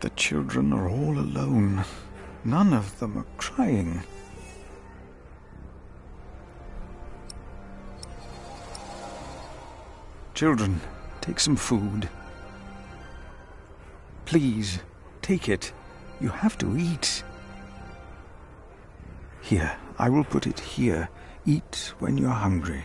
The children are all alone. None of them are crying. Children, take some food. Please, take it. You have to eat. Here, I will put it here. Eat when you're hungry.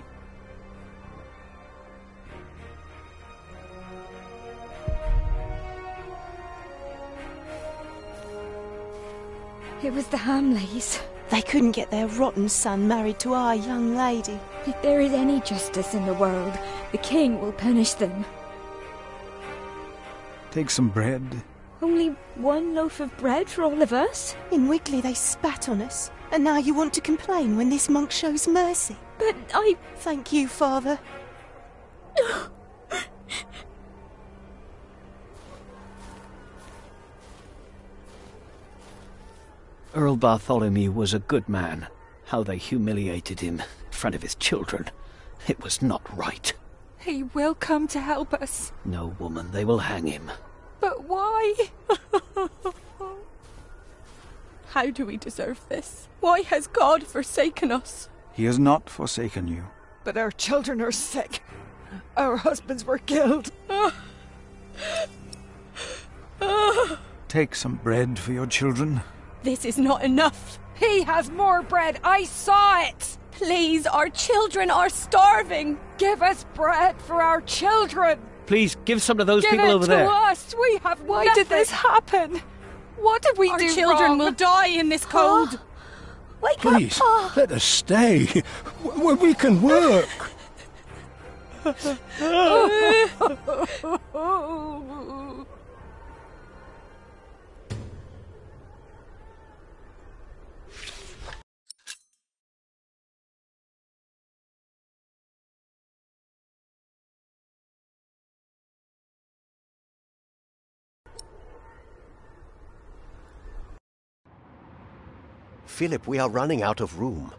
It was the Hamleys. They couldn't get their rotten son married to our young lady. If there is any justice in the world, the king will punish them. Take some bread. Only one loaf of bread for all of us? In Wigley they spat on us, and now you want to complain when this monk shows mercy. But I... Thank you, Father. Earl Bartholomew was a good man. How they humiliated him in front of his children. It was not right. He will come to help us. No, woman, they will hang him. But why? How do we deserve this? Why has God forsaken us? He has not forsaken you. But our children are sick. Our husbands were killed. Take some bread for your children. This is not enough. He has more bread. I saw it. Please, our children are starving. Give us bread for our children. Please, give some to those Give people it over to there. us. We have Why nothing. did this happen? What did we Our do children wrong? will die in this cold. Wake Please, up, Pa! let us stay. We can work. Philip, we are running out of room.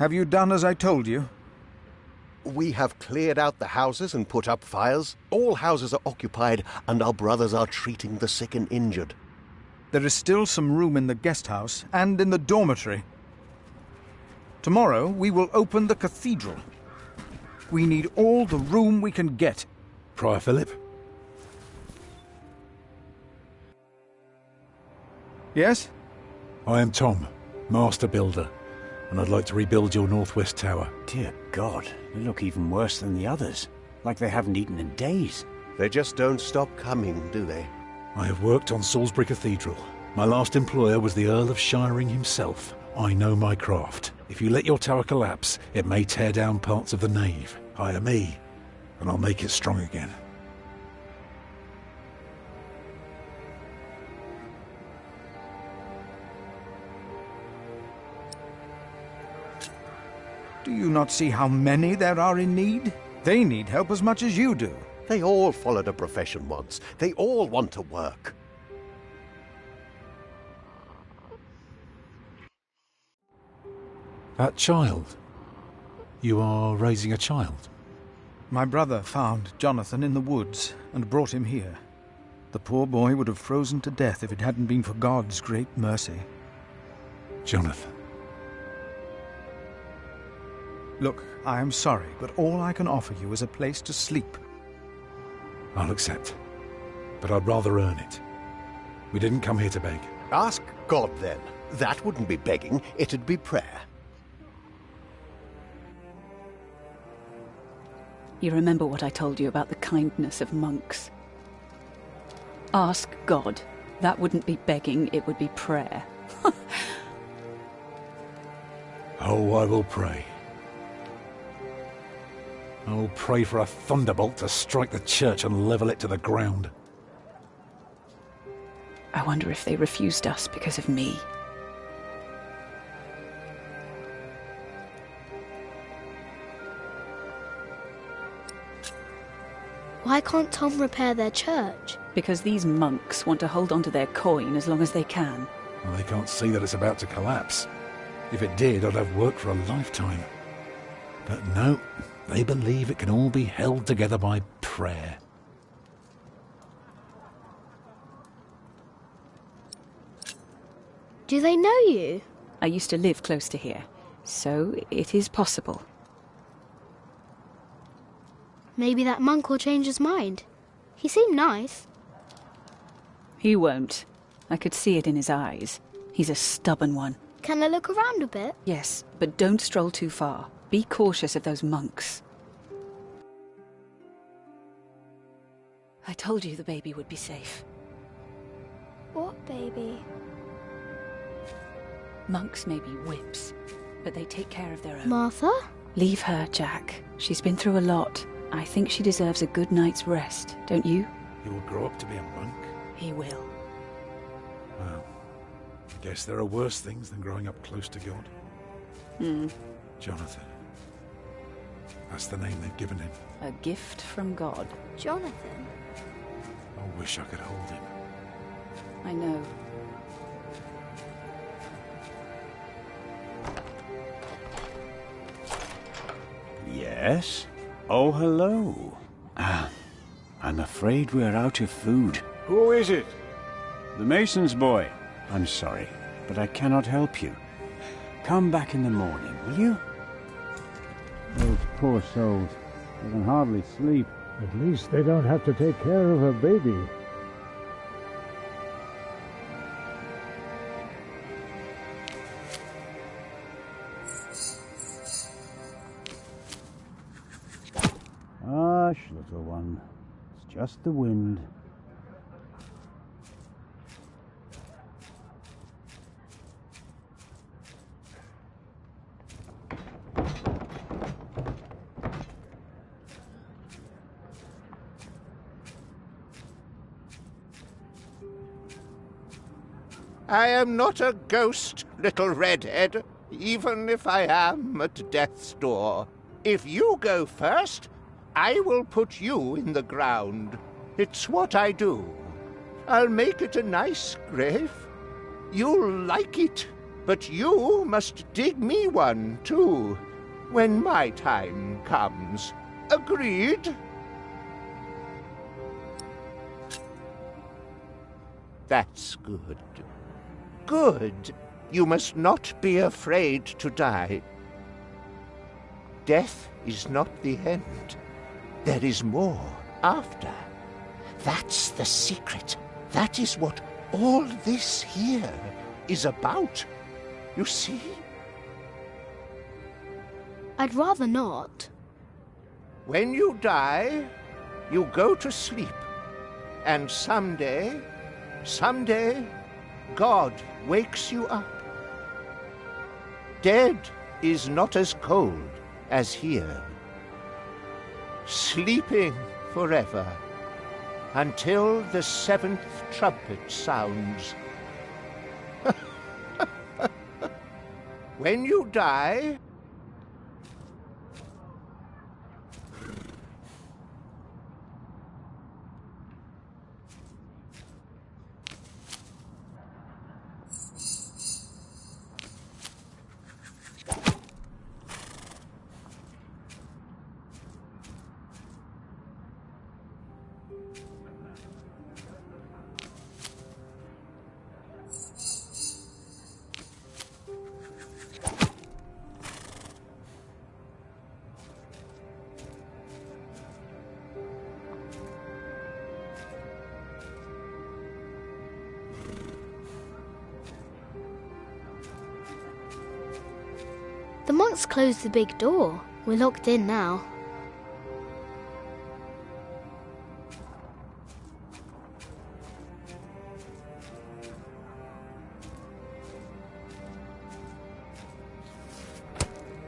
Have you done as I told you? We have cleared out the houses and put up fires. All houses are occupied, and our brothers are treating the sick and injured. There is still some room in the guest house and in the dormitory. Tomorrow we will open the cathedral. We need all the room we can get. Prior Philip? Yes? I am Tom, Master Builder, and I'd like to rebuild your northwest tower. Dear God, they look even worse than the others. Like they haven't eaten in days. They just don't stop coming, do they? I have worked on Salisbury Cathedral. My last employer was the Earl of Shiring himself. I know my craft. If you let your tower collapse, it may tear down parts of the nave. Hire me, and I'll make it strong again. Do you not see how many there are in need? They need help as much as you do. They all followed a profession once. They all want to work. That child? You are raising a child? My brother found Jonathan in the woods and brought him here. The poor boy would have frozen to death if it hadn't been for God's great mercy. Jonathan. Look, I am sorry, but all I can offer you is a place to sleep. I'll accept. But I'd rather earn it. We didn't come here to beg. Ask God, then. That wouldn't be begging, it'd be prayer. You remember what I told you about the kindness of monks? Ask God. That wouldn't be begging, it would be prayer. Oh, I will pray. I will pray for a thunderbolt to strike the church and level it to the ground. I wonder if they refused us because of me. Why can't Tom repair their church? Because these monks want to hold on to their coin as long as they can. Well, they can't see that it's about to collapse. If it did, I'd have work for a lifetime. But no, they believe it can all be held together by prayer. Do they know you? I used to live close to here, so it is possible. Maybe that monk will change his mind. He seemed nice. He won't. I could see it in his eyes. He's a stubborn one. Can I look around a bit? Yes, but don't stroll too far. Be cautious of those monks. I told you the baby would be safe. What baby? Monks may be whips, but they take care of their own. Martha? Leave her, Jack. She's been through a lot. I think she deserves a good night's rest, don't you? He will grow up to be a monk? He will. Well, I guess there are worse things than growing up close to God. Jonathan. That's the name they've given him. A gift from God. Jonathan? I wish I could hold him. I know. Yes? Oh, hello. I'm afraid we're out of food. Who is it? The mason's boy. I'm sorry, but I cannot help you. Come back in the morning, will you? Those poor souls. They can hardly sleep. At least they don't have to take care of a baby. Hush, little one. It's just the wind. I am not a ghost, little redhead, even if I am at death's door. If you go first, I will put you in the ground. It's what I do. I'll make it a nice grave. You'll like it, but you must dig me one, too, when my time comes. Agreed? That's good. Good. You must not be afraid to die. Death is not the end. There is more after. That's the secret. That is what all this here is about. You see? I'd rather not. When you die, you go to sleep. And someday, God wakes you up. Dead is not as cold as here. Sleeping forever until the 7th trumpet sounds. When you die, The monks closed the big door. We're locked in now.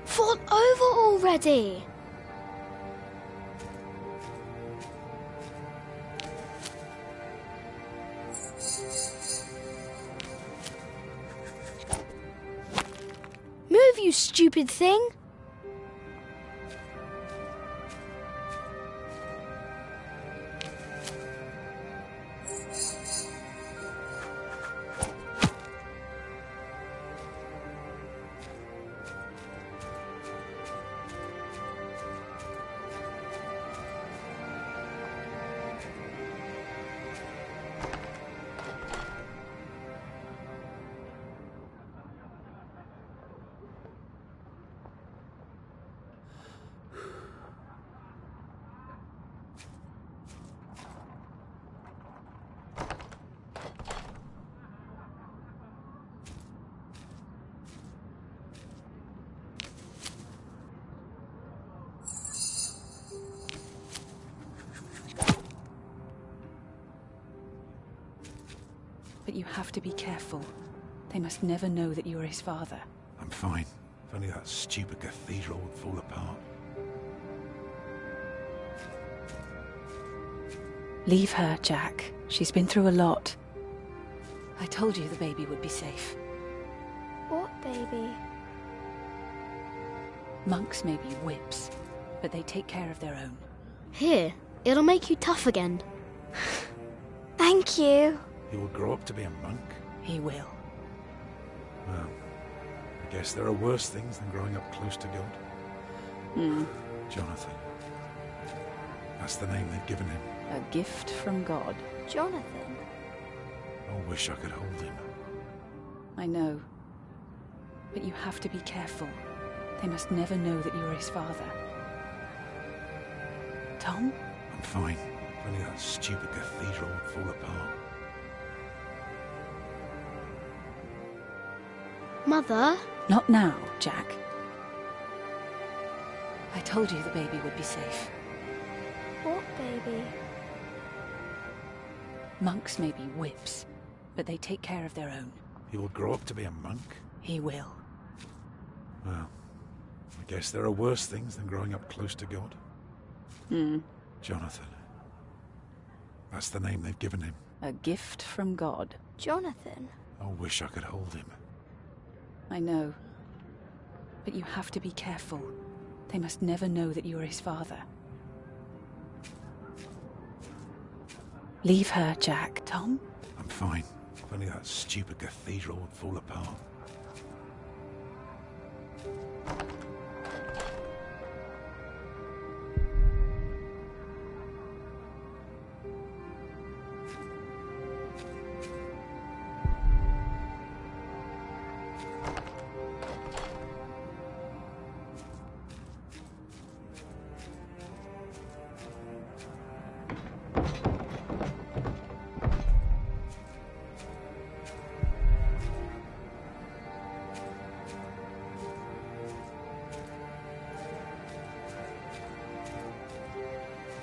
Fall over already! Move, you stupid thing! you have to be careful. They must never know that you are his father. I'm fine. If only that stupid cathedral would fall apart. Leave her, Jack. She's been through a lot. I told you the baby would be safe. What baby? Monks may be whips, but they take care of their own. Here, it'll make you tough again. Thank you. He will grow up to be a monk? He will. Well, I guess there are worse things than growing up close to God. Jonathan. That's the name they've given him. A gift from God. Jonathan. I wish I could hold him. I know. But you have to be careful. They must never know that you are his father. Tom? I'm fine. If only that stupid cathedral would fall apart. Mother? Not now, Jack. I told you the baby would be safe. What baby? Monks may be whips, but they take care of their own. He will grow up to be a monk? He will. Well, I guess there are worse things than growing up close to God. Jonathan. That's the name they've given him. A gift from God. Jonathan. I wish I could hold him. I know. But you have to be careful. They must never know that you are his father. Leave her, Jack. Tom? I'm fine. If only that stupid cathedral would fall apart.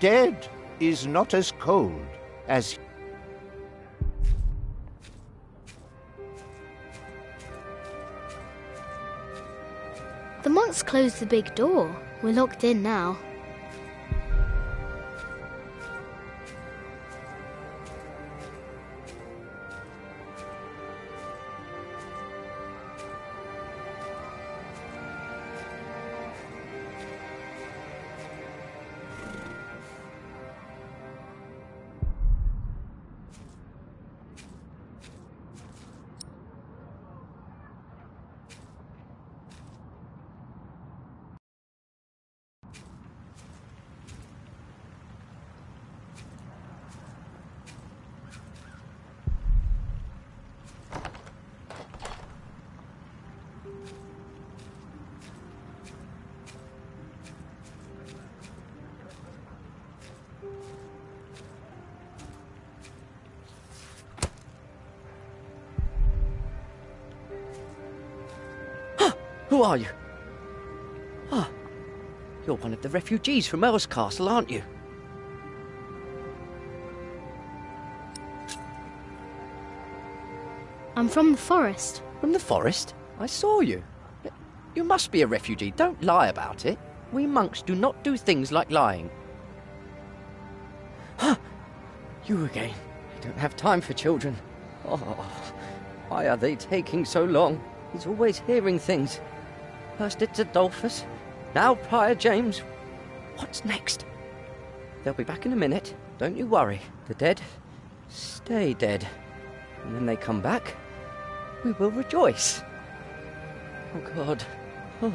Dead is not as cold as... The monks closed the big door. We're locked in now. Who are you? Ah, you're one of the refugees from Earl's Castle, aren't you? I'm from the forest. From the forest? I saw you. You must be a refugee. Don't lie about it. We monks do not do things like lying. Ah, you again. I don't have time for children. Oh, why are they taking so long? He's always hearing things. First it's Adolphus, now Prior James. What's next? They'll be back in a minute. Don't you worry. The dead stay dead. And when they come back, we will rejoice. Oh, God. Oh.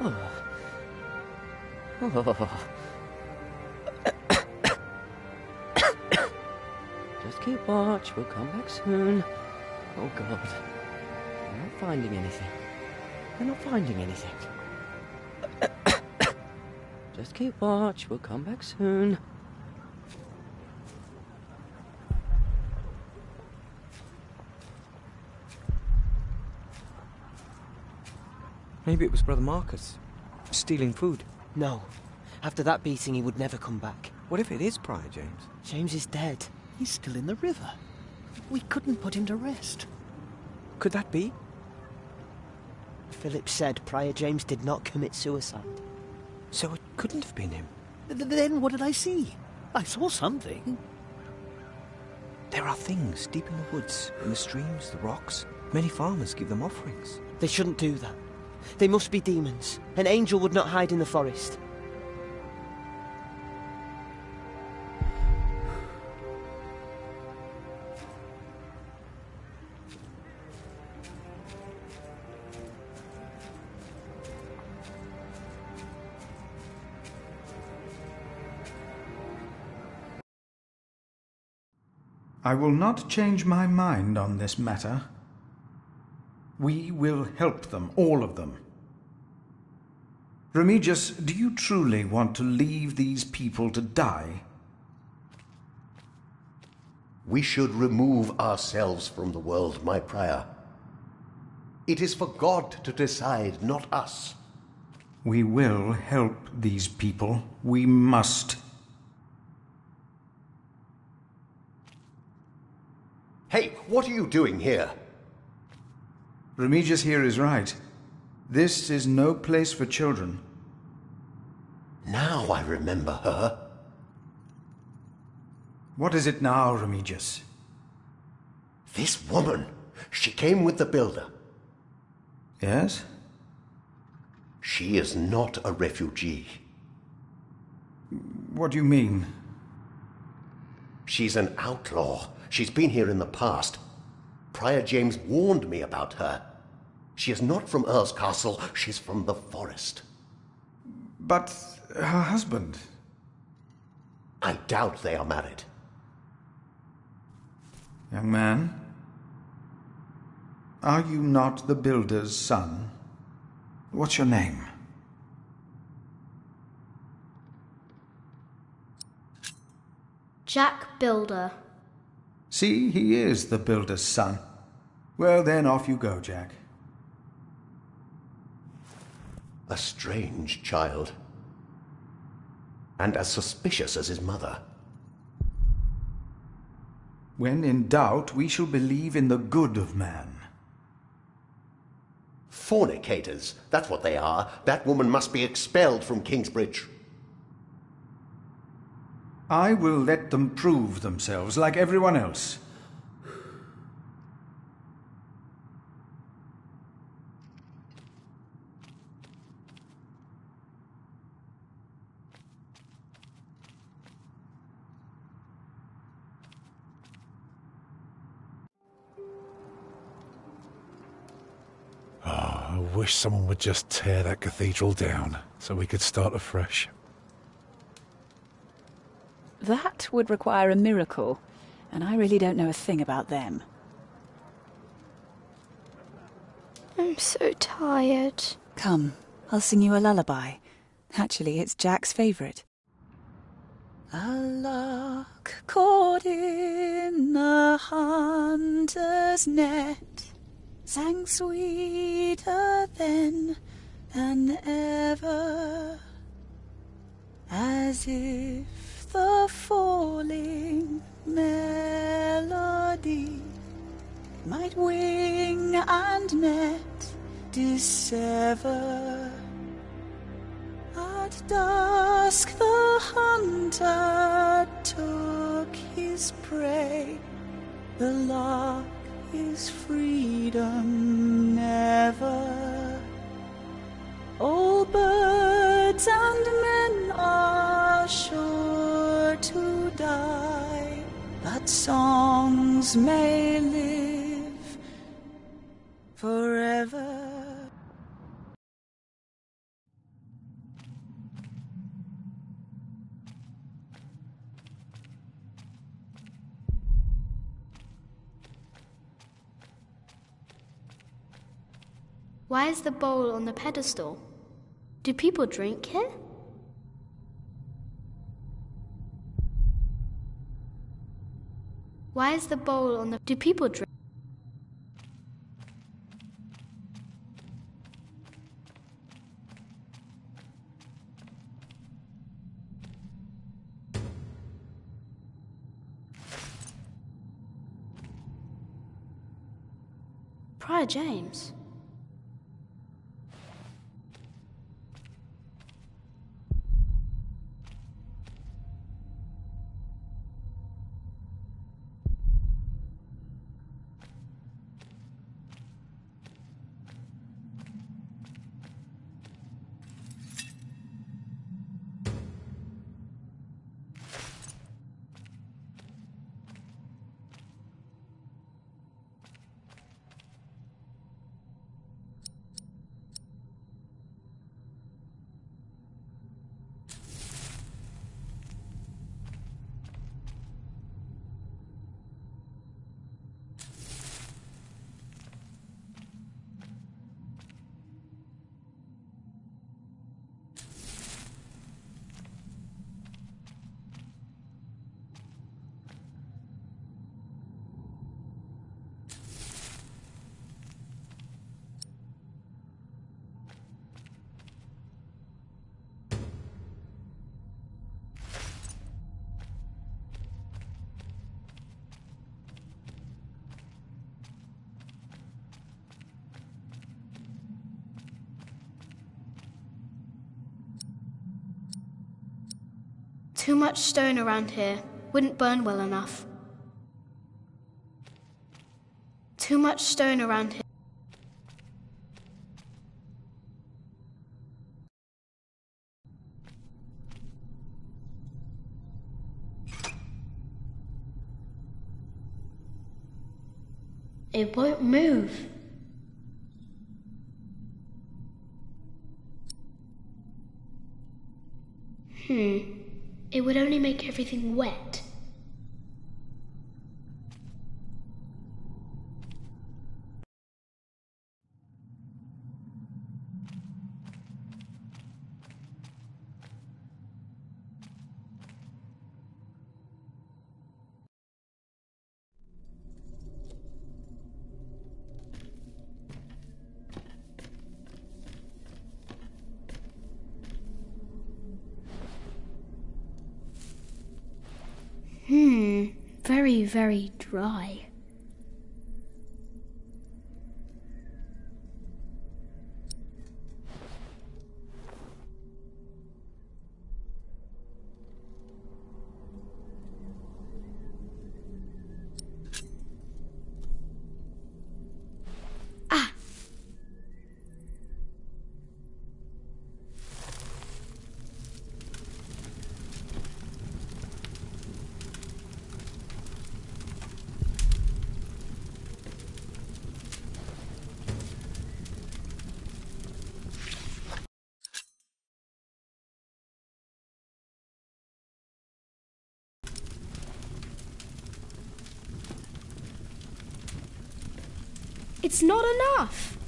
Oh. Oh. Just keep watch. We'll come back soon. Oh, God. They're not finding anything. They're not finding anything. Just keep watch. We'll come back soon. Maybe it was Brother Marcus. Stealing food. No. After that beating, he would never come back. What if it is Prior James? James is dead. He's still in the river. We couldn't put him to rest. Could that be? Philip said Prior James did not commit suicide. So it couldn't have been him. Then what did I see? I saw something. There are things deep in the woods, in the streams, the rocks. Many farmers give them offerings. They shouldn't do that. They must be demons. An angel would not hide in the forest. I will not change my mind on this matter. We will help them, all of them. Remigius, do you truly want to leave these people to die? We should remove ourselves from the world, my prior. It is for God to decide, not us. We will help these people. We must. Hey, what are you doing here? Remigius here is right. This is no place for children. Now I remember her. What is it now, Remigius? This woman. She came with the builder. Yes? She is not a refugee. What do you mean? She's an outlaw. She's been here in the past. Prior James warned me about her. She is not from Earl's Castle. She's from the forest. But her husband? I doubt they are married. Young man, are you not the builder's son? What's your name? Jack Builder. See, he is the builder's son. Well, then off you go, Jack. A strange child. And as suspicious as his mother. When in doubt, we shall believe in the good of man. Fornicators, that's what they are. That woman must be expelled from Kingsbridge. I will let them prove themselves like everyone else. I wish someone would just tear that cathedral down so we could start afresh. That would require a miracle, and I really don't know a thing about them. I'm so tired. Come, I'll sing you a lullaby. Actually, it's Jack's favourite. A lark caught in a hunter's net sang sweeter then than ever, as if the falling melody might wing and net dissever. At dusk the hunter took his prey. The lark is freedom never. All birds and men are sure to die, but songs may live forever. Why is the bowl on the pedestal? Do people drink here? Why is the bowl on the... Do people drink? Prior James? Too much stone around here. Wouldn't burn well enough. Too much stone around here. It won't move. It would only make everything wet. Very, very dry. It's not enough.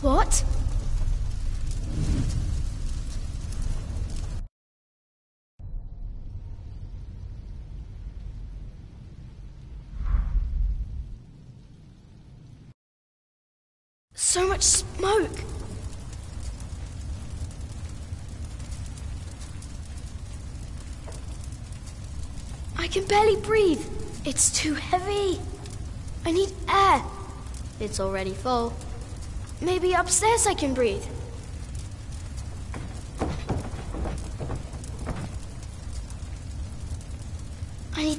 What? So much smoke. I can barely breathe. It's too heavy. I need air. It's already full. Maybe upstairs I can breathe.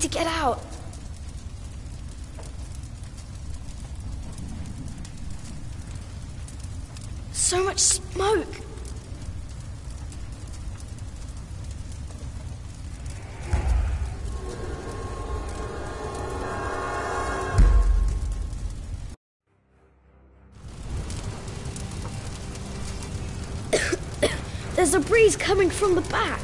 to get out. So much smoke. There's a breeze coming from the back.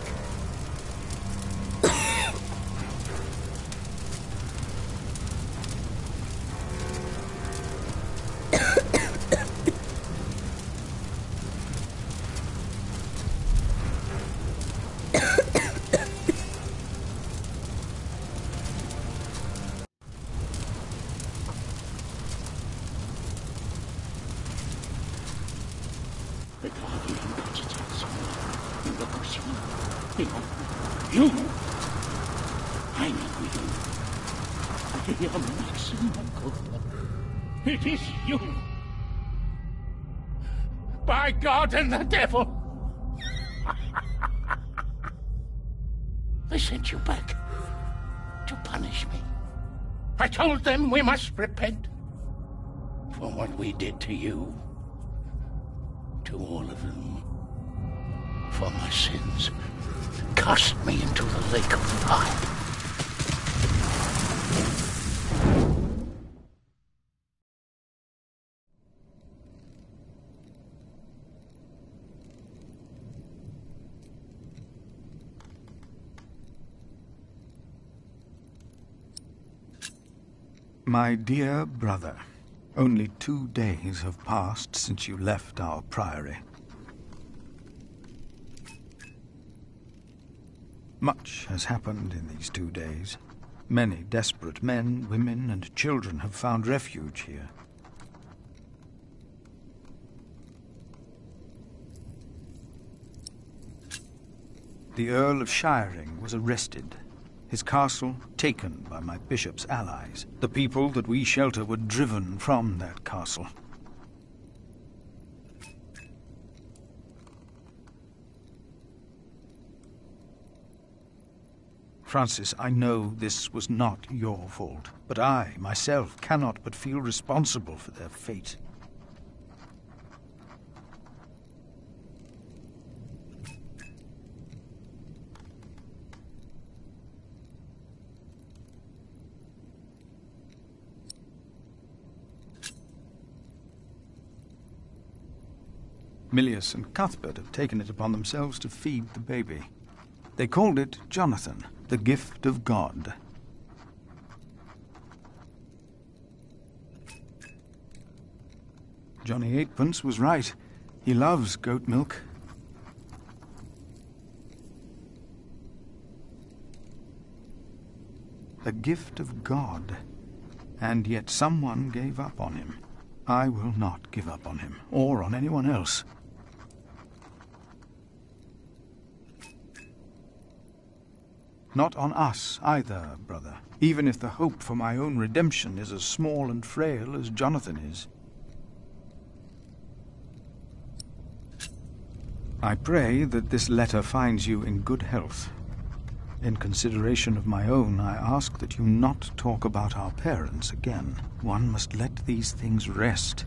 You! I know you. I am Maxim Michael. It is you! By God and the devil! They sent you back to punish me. I told them we must repent for what we did to you. To all of them. For my sins. Cast me into the lake of fire. My dear brother, only 2 days have passed since you left our priory. Much has happened in these 2 days. Many desperate men, women, and children have found refuge here. The Earl of Shiring was arrested, his castle taken by my bishop's allies. The people that we shelter were driven from that castle. Francis, I know this was not your fault, but I, myself, cannot but feel responsible for their fate. Milius and Cuthbert have taken it upon themselves to feed the baby. They called it Jonathan, the gift of God. Johnny Eightpence was right. He loves goat milk. The gift of God. And yet someone gave up on him. I will not give up on him, or on anyone else. Not on us either, brother, even if the hope for my own redemption is as small and frail as Jonathan is. I pray that this letter finds you in good health. In consideration of my own, I ask that you not talk about our parents again. One must let these things rest.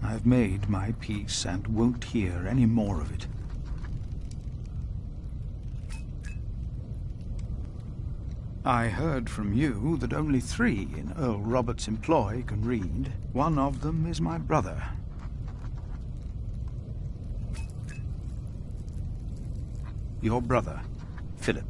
I have made my peace and won't hear any more of it. I heard from you that only 3 in Earl Robert's employ can read. One of them is my brother. Your brother, Philip.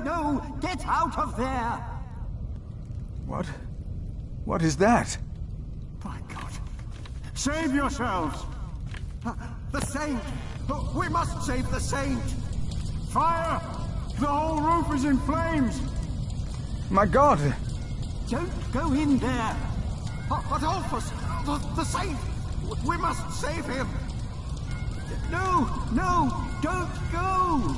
No! Get out of there! What? What is that? My God! Save yourselves! The Saint! We must save the Saint! Fire! The whole roof is in flames! My God! Don't go in there! Adolphus! The Saint! We must save him! No! Don't go!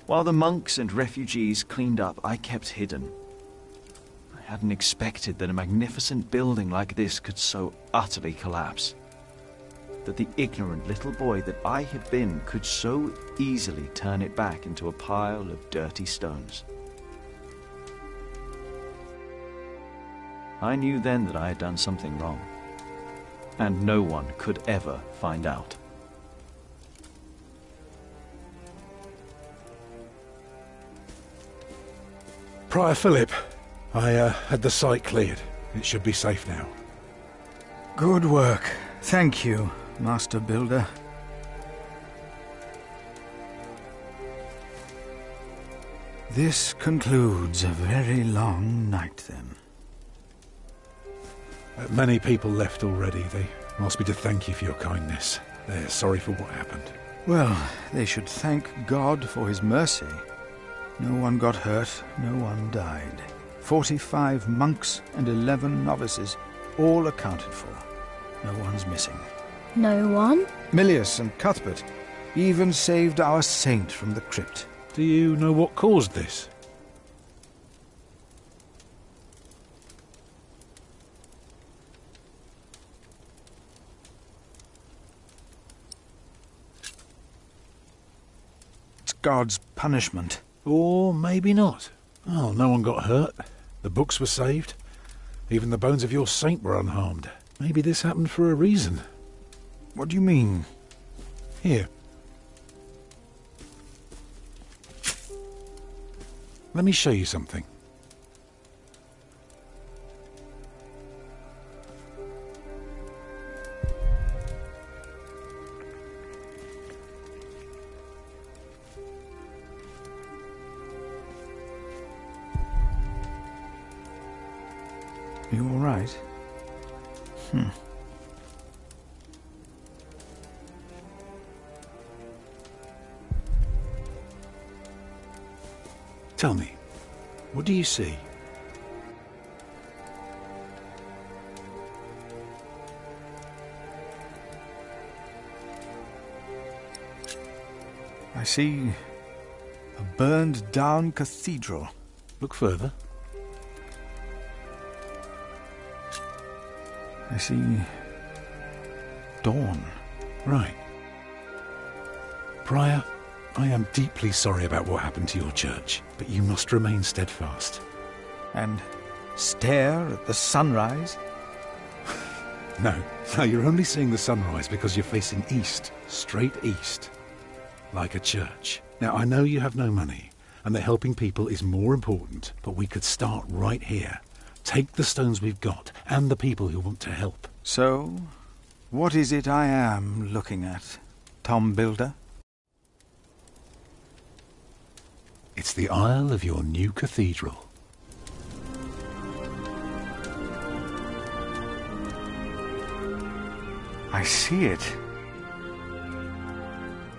While the monks and refugees cleaned up, I kept hidden. I hadn't expected that a magnificent building like this could so utterly collapse. That the ignorant little boy that I had been could so easily turn it back into a pile of dirty stones. I knew then that I had done something wrong, and no one could ever find out. Prior Philip, I had the site cleared. It should be safe now. Good work. Thank you, Master Builder. This concludes a very long night, then. Many people left already. They asked me to thank you for your kindness. They're sorry for what happened. Well, they should thank God for his mercy. No one got hurt, no one died. 45 monks and 11 novices, all accounted for. No one's missing. No one? Milius and Cuthbert even saved our saint from the crypt. Do you know what caused this? It's God's punishment. Or maybe not. Oh, no one got hurt. The books were saved. Even the bones of your saint were unharmed. Maybe this happened for a reason. What do you mean? Here. Let me show you something. You all right? Tell me, what do you see? I see a burned-down cathedral. Look further. I see dawn. Right. Prior, I am deeply sorry about what happened to your church, but you must remain steadfast. And stare at the sunrise? No, you're only seeing the sunrise because you're facing east, straight east, like a church. Now, I know you have no money, and that helping people is more important, but we could start right here. Take the stones we've got, and the people who want to help. So, what is it I am looking at, Tom Builder? It's the aisle of your new cathedral. I see it.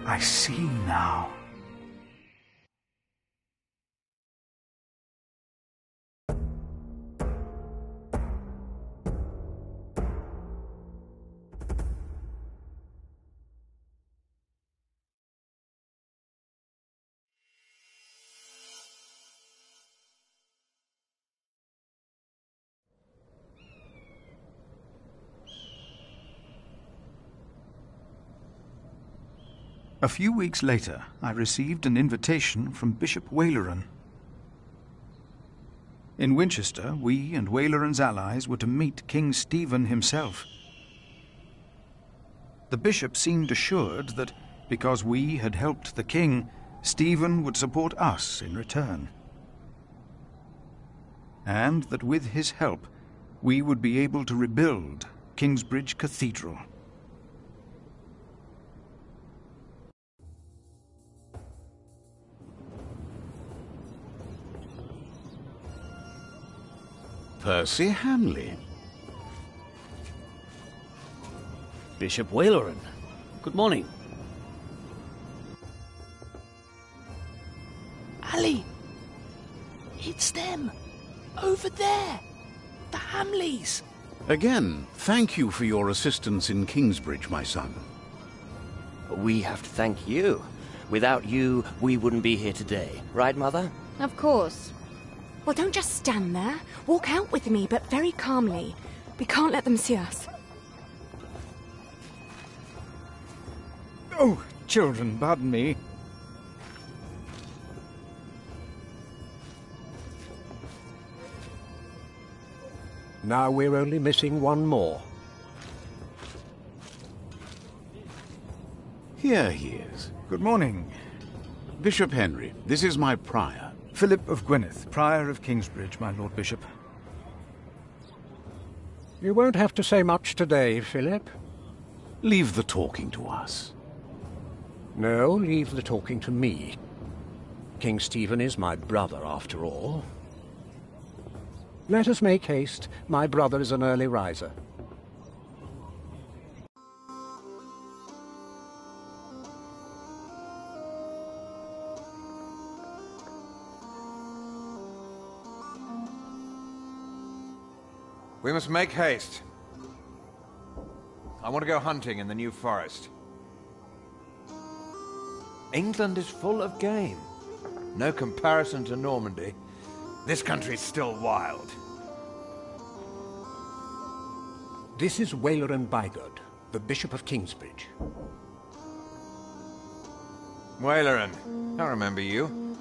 I see now. A few weeks later, I received an invitation from Bishop Waleran. In Winchester, we and Waleran's allies were to meet King Stephen himself. The bishop seemed assured that, because we had helped the king, Stephen would support us in return. And that with his help, we would be able to rebuild Kingsbridge Cathedral. Percy Hanley. Bishop Waleran. Good morning. Ali! It's them! Over there! The Hamleys! Again, thank you for your assistance in Kingsbridge, my son. We have to thank you. Without you, we wouldn't be here today. Right, Mother? Of course. Well, don't just stand there. Walk out with me, but very calmly. We can't let them see us. Oh, children, pardon me. Now we're only missing one more. Here he is. Good morning. Bishop Henry, this is my prior. Philip of Gwynedd, Prior of Kingsbridge, my Lord Bishop. You won't have to say much today, Philip. Leave the talking to us. No, leave the talking to me. King Stephen is my brother, after all. Let us make haste. My brother is an early riser. We must make haste. I want to go hunting in the New Forest. England is full of game. No comparison to Normandy. This country's still wild. This is Waleran Bygod, the Bishop of Kingsbridge. Waleran, I remember you.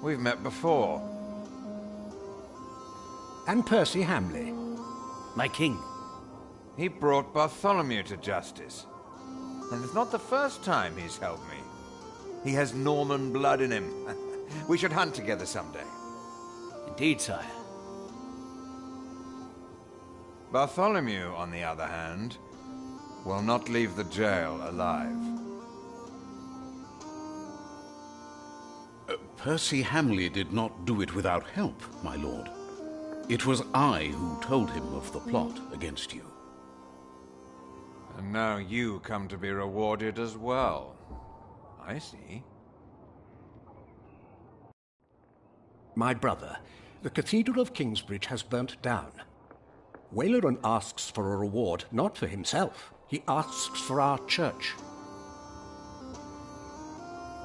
We've met before. And Percy Hamley. My king. He brought Bartholomew to justice. And it's not the first time he's helped me. He has Norman blood in him. We should hunt together someday. Indeed, sire. Bartholomew, on the other hand, will not leave the jail alive. Percy Hamley did not do it without help, my lord. It was I who told him of the plot against you. And now you come to be rewarded as well. I see. My brother, the Cathedral of Kingsbridge has burnt down. Waleran asks for a reward, not for himself. He asks for our church.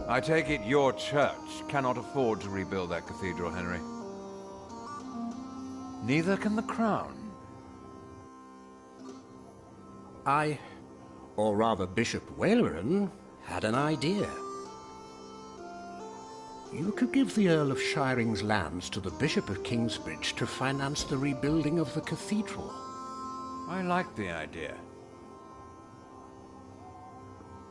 I take it your church cannot afford to rebuild that cathedral, Henry. Neither can the crown. I, or rather Bishop Waleran, had an idea. You could give the Earl of Shiring's lands to the Bishop of Kingsbridge to finance the rebuilding of the cathedral. I like the idea.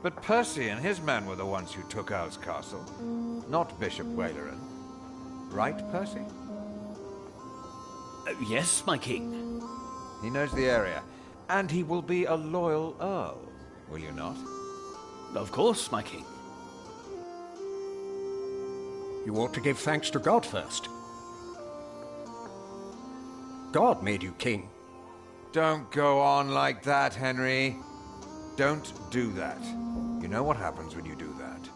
But Percy and his men were the ones who took Owl's Castle, not Bishop Waleran. Right, Percy? Yes, my king. He knows the area, and he will be a loyal earl, will you not? Of course, my king. You ought to give thanks to God first. God made you king. Don't go on like that, Henry. Don't do that. You know what happens when you do that.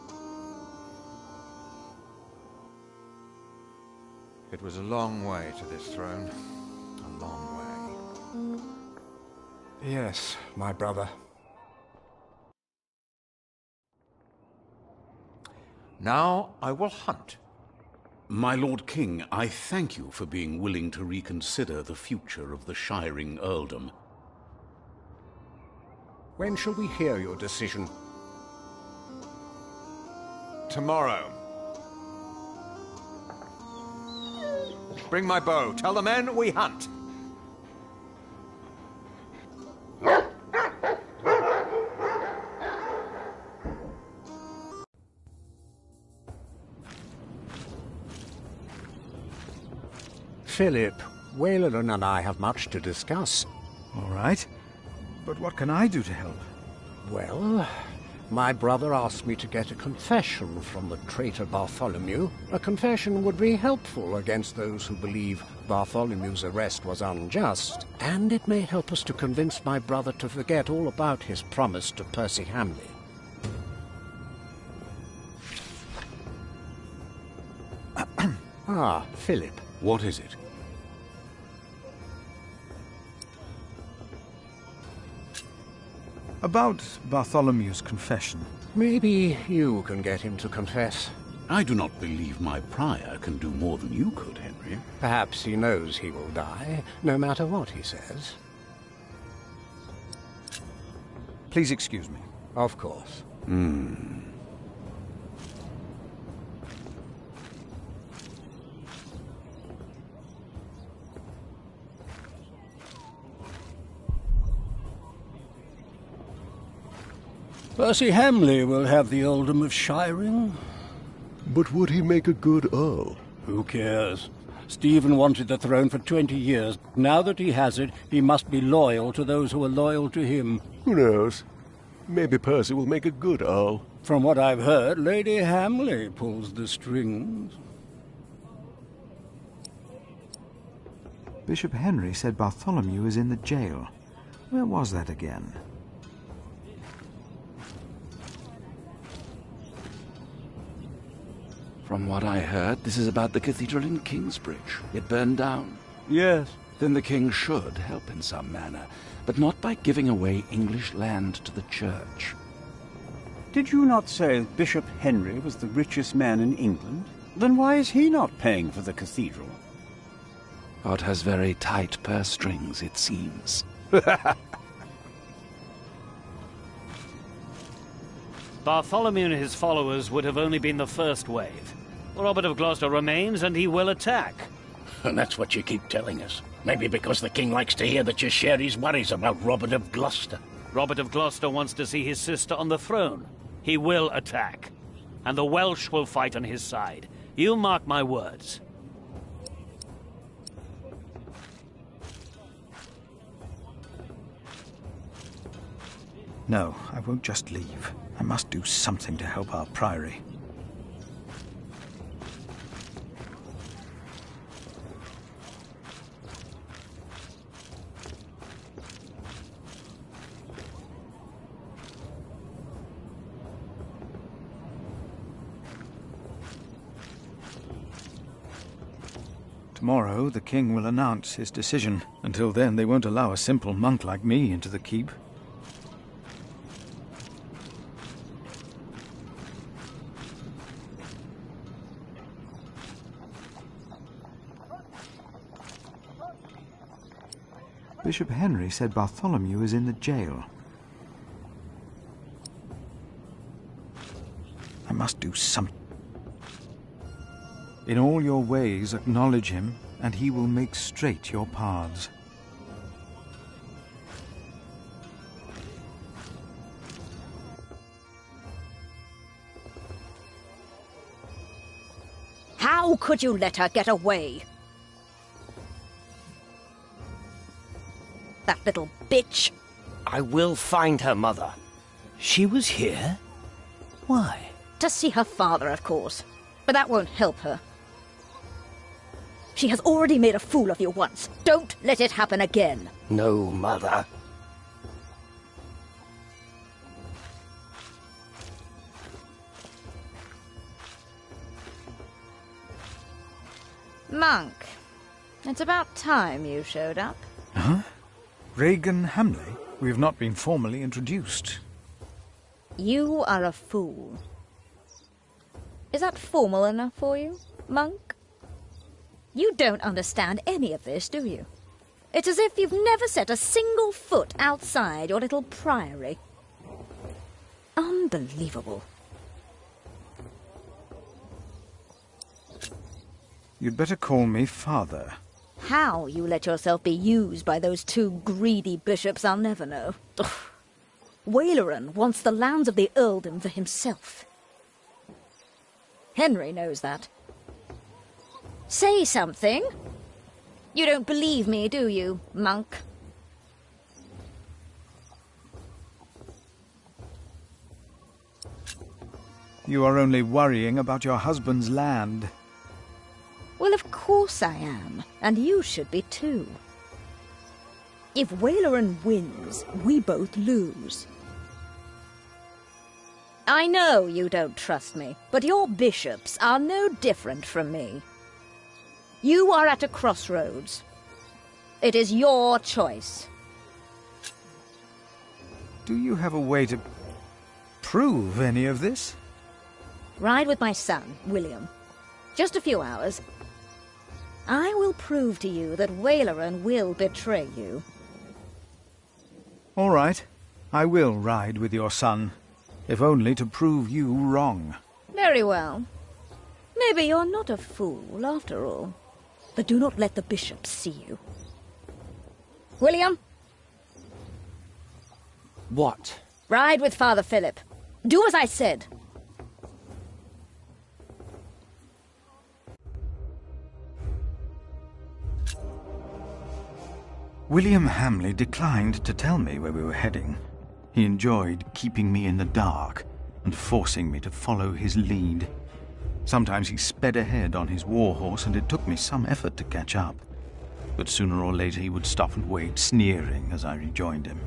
It was a long way to this throne. A long way. Yes, my brother. Now I will hunt. My Lord King, I thank you for being willing to reconsider the future of the Shiring earldom. When shall we hear your decision? Tomorrow. Bring my bow. Tell the men we hunt. Philip, Waleran and I have much to discuss. All right. But what can I do to help? Well, my brother asked me to get a confession from the traitor Bartholomew. A confession would be helpful against those who believe Bartholomew's arrest was unjust, and it may help us to convince my brother to forget all about his promise to Percy Hamley. Ah, Philip. What is it? About Bartholomew's confession. Maybe you can get him to confess. I do not believe my prior can do more than you could, Henry. Perhaps he knows he will die, no matter what he says. Please excuse me. Of course. Percy Hamley will have the earldom of Shiring. But would he make a good earl? Who cares? Stephen wanted the throne for 20 years. Now that he has it, he must be loyal to those who are loyal to him. Who knows? Maybe Percy will make a good earl. From what I've heard, Lady Hamley pulls the strings. Bishop Henry said Bartholomew is in the jail. Where was that again? From what I heard, this is about the cathedral in Kingsbridge. It burned down. Yes. Then the king should help in some manner, but not by giving away English land to the church. Did you not say that Bishop Henry was the richest man in England? Then why is he not paying for the cathedral? God has very tight purse strings, it seems. Bartholomew and his followers would have only been the first wave. Robert of Gloucester remains, and he will attack. And that's what you keep telling us. Maybe because the king likes to hear that you share his worries about Robert of Gloucester. Robert of Gloucester wants to see his sister on the throne. He will attack. And the Welsh will fight on his side. You mark my words. No, I won't just leave. I must do something to help our priory. Tomorrow, the king will announce his decision. Until then, they won't allow a simple monk like me into the keep. Bishop Henry said Bartholomew is in the jail. I must do something. In all your ways acknowledge him, and he will make straight your paths. How could you let her get away? That little bitch. I will find her, Mother. She was here? Why? To see her father, of course. But that won't help her. She has already made a fool of you once. Don't let it happen again. No, Mother. Monk, it's about time you showed up. Huh? Regan Hamley? We have not been formally introduced. You are a fool. Is that formal enough for you, Monk? You don't understand any of this, do you? It's as if you've never set a single foot outside your little priory. Unbelievable. You'd better call me father. How you let yourself be used by those two greedy bishops, I'll never know. Ugh. Waleran wants the lands of the earldom for himself. Henry knows that. Say something. You don't believe me, do you, Monk? You are only worrying about your husband's land. Well, of course I am. And you should be too. If Waleran wins, we both lose. I know you don't trust me, but your bishops are no different from me. You are at a crossroads. It is your choice. Do you have a way to prove any of this? Ride with my son, William. Just a few hours. I will prove to you that Waleran will betray you. All right. I will ride with your son, if only to prove you wrong. Very well. Maybe you're not a fool, after all. But do not let the bishops see you. William? What? Ride with Father Philip. Do as I said. William Hamley declined to tell me where we were heading. He enjoyed keeping me in the dark and forcing me to follow his lead. Sometimes he sped ahead on his warhorse, and it took me some effort to catch up. But sooner or later he would stop and wait, sneering as I rejoined him.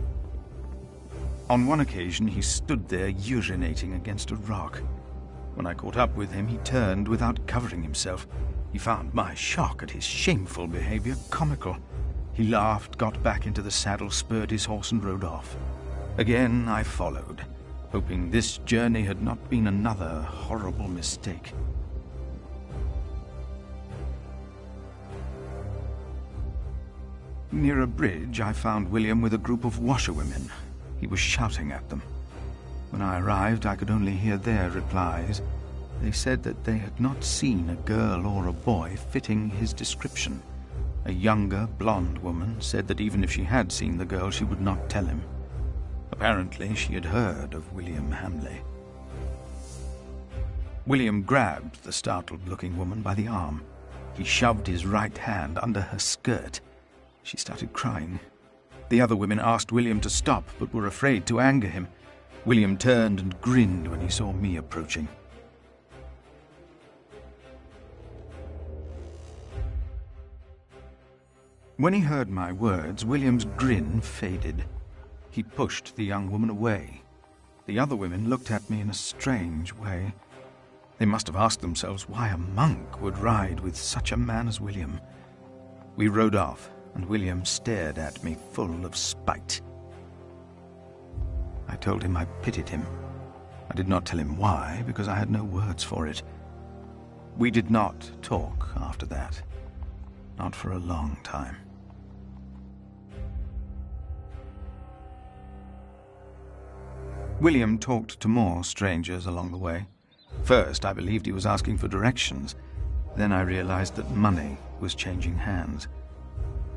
On one occasion he stood there urinating against a rock. When I caught up with him, he turned without covering himself. He found my shock at his shameful behavior comical. He laughed, got back into the saddle, spurred his horse, and rode off. Again I followed, hoping this journey had not been another horrible mistake. Near a bridge, I found William with a group of washerwomen. He was shouting at them. When I arrived, I could only hear their replies. They said that they had not seen a girl or a boy fitting his description. A younger, blonde woman said that even if she had seen the girl, she would not tell him. Apparently, she had heard of William Hamley. William grabbed the startled-looking woman by the arm. He shoved his right hand under her skirt. She started crying. The other women asked William to stop, but were afraid to anger him. William turned and grinned when he saw me approaching. When he heard my words, William's grin faded. He pushed the young woman away. The other women looked at me in a strange way. They must have asked themselves why a monk would ride with such a man as William. We rode off, and William stared at me full of spite. I told him I pitied him. I did not tell him why, because I had no words for it. We did not talk after that. Not for a long time. William talked to more strangers along the way. First, I believed he was asking for directions. Then I realized that money was changing hands.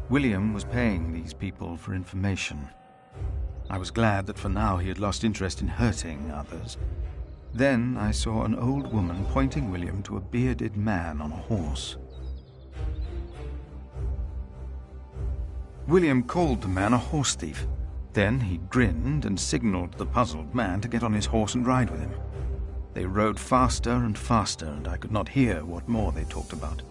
William was paying these people for information. I was glad that for now he had lost interest in hurting others. Then I saw an old woman pointing William to a bearded man on a horse. William called the man a horse thief. Then he grinned and signaled the puzzled man to get on his horse and ride with him. They rode faster and faster, and I could not hear what more they talked about.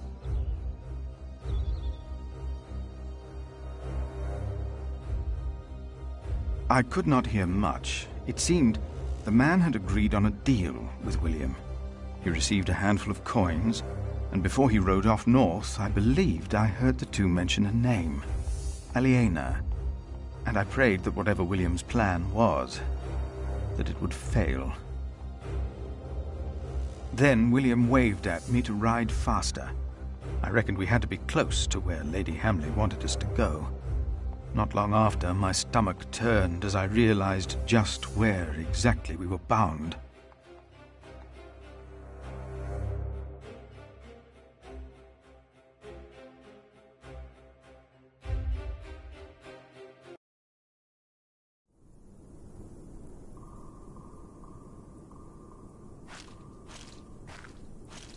I could not hear much. It seemed the man had agreed on a deal with William. He received a handful of coins, and before he rode off north, I believed I heard the two mention a name, Aliena. And I prayed that whatever William's plan was, that it would fail. Then William waved at me to ride faster. I reckoned we had to be close to where Lady Hamley wanted us to go. Not long after, my stomach turned as I realized just where exactly we were bound.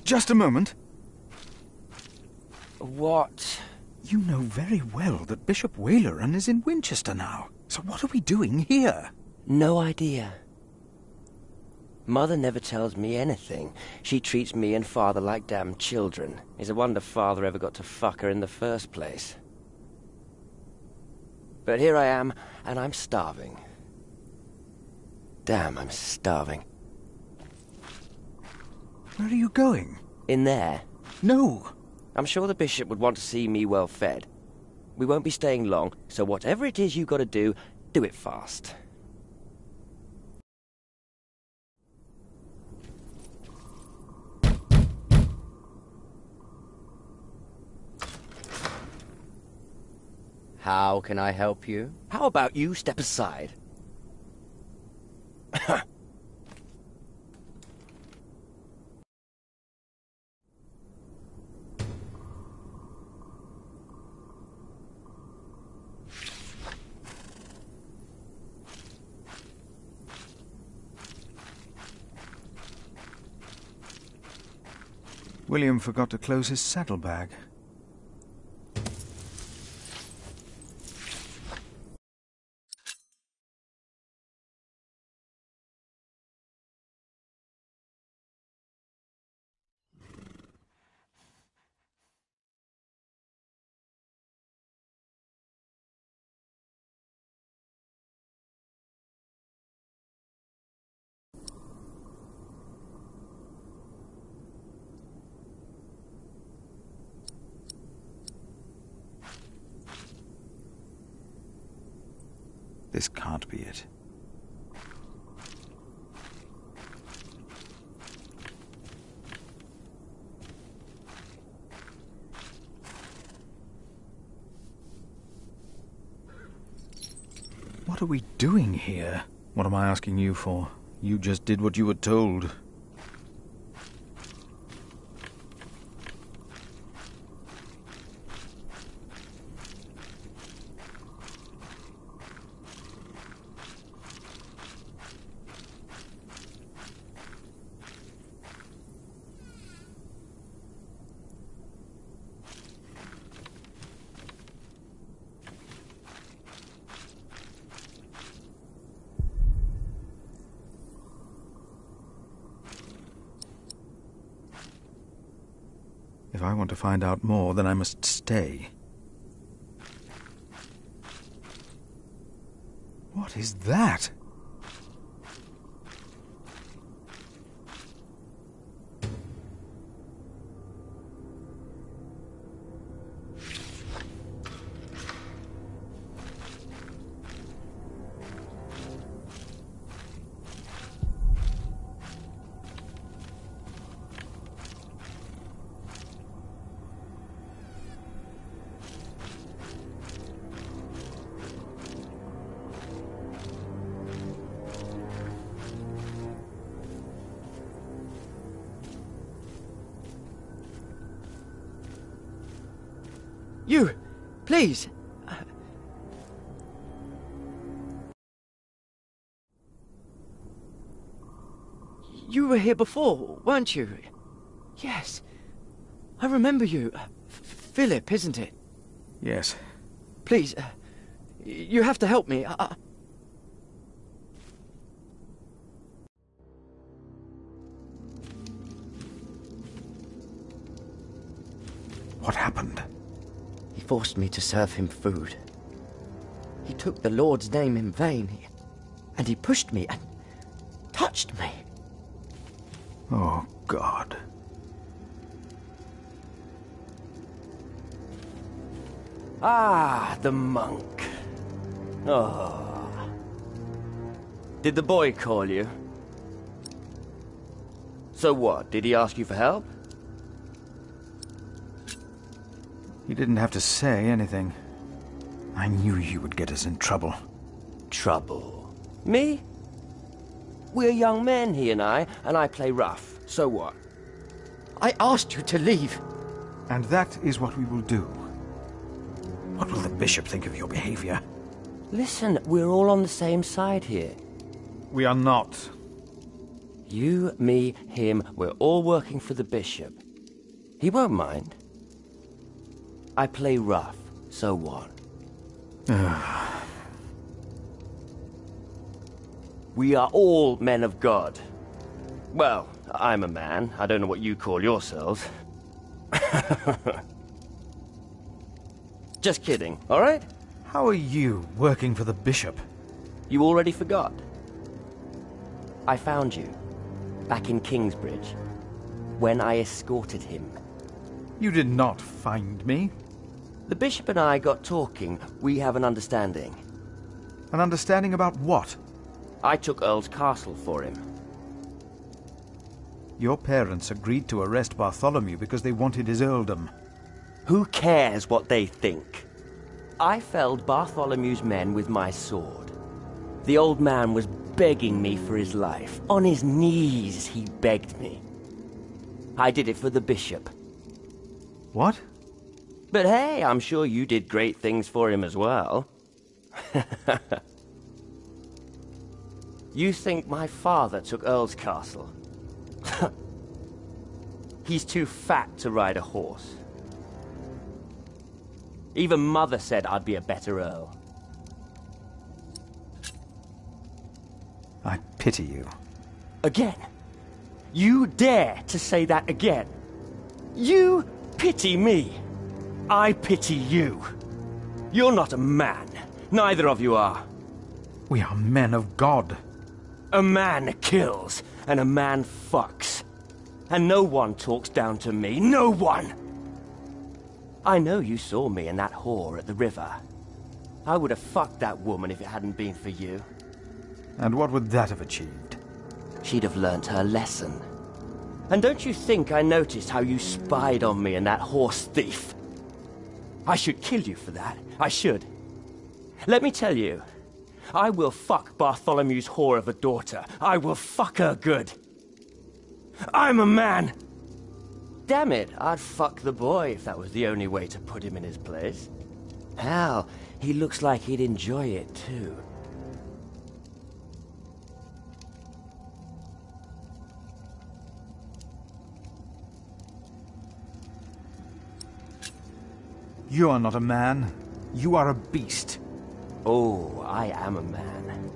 Just a moment. What? You know very well that Bishop Waleran is in Winchester now. So what are we doing here? No idea. Mother never tells me anything. She treats me and Father like damn children. It's a wonder Father ever got to fuck her in the first place. But here I am, and I'm starving. Damn, I'm starving. Where are you going? In there. No! I'm sure the bishop would want to see me well fed. We won't be staying long, so whatever it is you gotta do it fast. How can I help you? How about you step aside? William forgot to close his saddlebag. This can't be it. What are we doing here? What am I asking you for? You just did what you were told. If I want to find out more, then I must stay. What is that? You! Please! You were here before, weren't you? Yes. I remember you. Philip, isn't it? Yes. Please, you have to help me. What happened? He forced me to serve him food. He took the Lord's name in vain, and he pushed me and touched me. Oh, God. Ah, the monk. Oh. Did the boy call you? So what, did he ask you for help? He didn't have to say anything. I knew you would get us in trouble. Trouble? Me? We're young men, he and I play rough. So what? I asked you to leave. And that is what we will do. What will the bishop think of your behavior? Listen, we're all on the same side here. We are not. You, me, him, we're all working for the bishop. He won't mind. I play rough, so what? We are all men of God. Well, I'm a man. I don't know what you call yourselves. Just kidding, all right? How are you working for the bishop? You already forgot. I found you, back in Kingsbridge, when I escorted him. You did not find me. The bishop and I got talking. We have an understanding. An understanding about what? I took Earl's castle for him. Your parents agreed to arrest Bartholomew because they wanted his earldom. Who cares what they think? I felled Bartholomew's men with my sword. The old man was begging me for his life. On his knees, he begged me. I did it for the bishop. What? But hey, I'm sure you did great things for him as well. You think my father took Earl's castle? He's too fat to ride a horse. Even Mother said I'd be a better Earl. I pity you. Again? You dare to say that again? You pity me. I pity you. You're not a man. Neither of you are. We are men of God. A man kills, and a man fucks. And no one talks down to me. No one! I know you saw me and that whore at the river. I would have fucked that woman if it hadn't been for you. And what would that have achieved? She'd have learnt her lesson. And don't you think I noticed how you spied on me and that horse thief? I should kill you for that. I should. Let me tell you, I will fuck Bartholomew's whore of a daughter. I will fuck her good. I'm a man! Damn it, I'd fuck the boy if that was the only way to put him in his place. Hell, he looks like he'd enjoy it too. You are not a man. You are a beast. Oh, I am a man.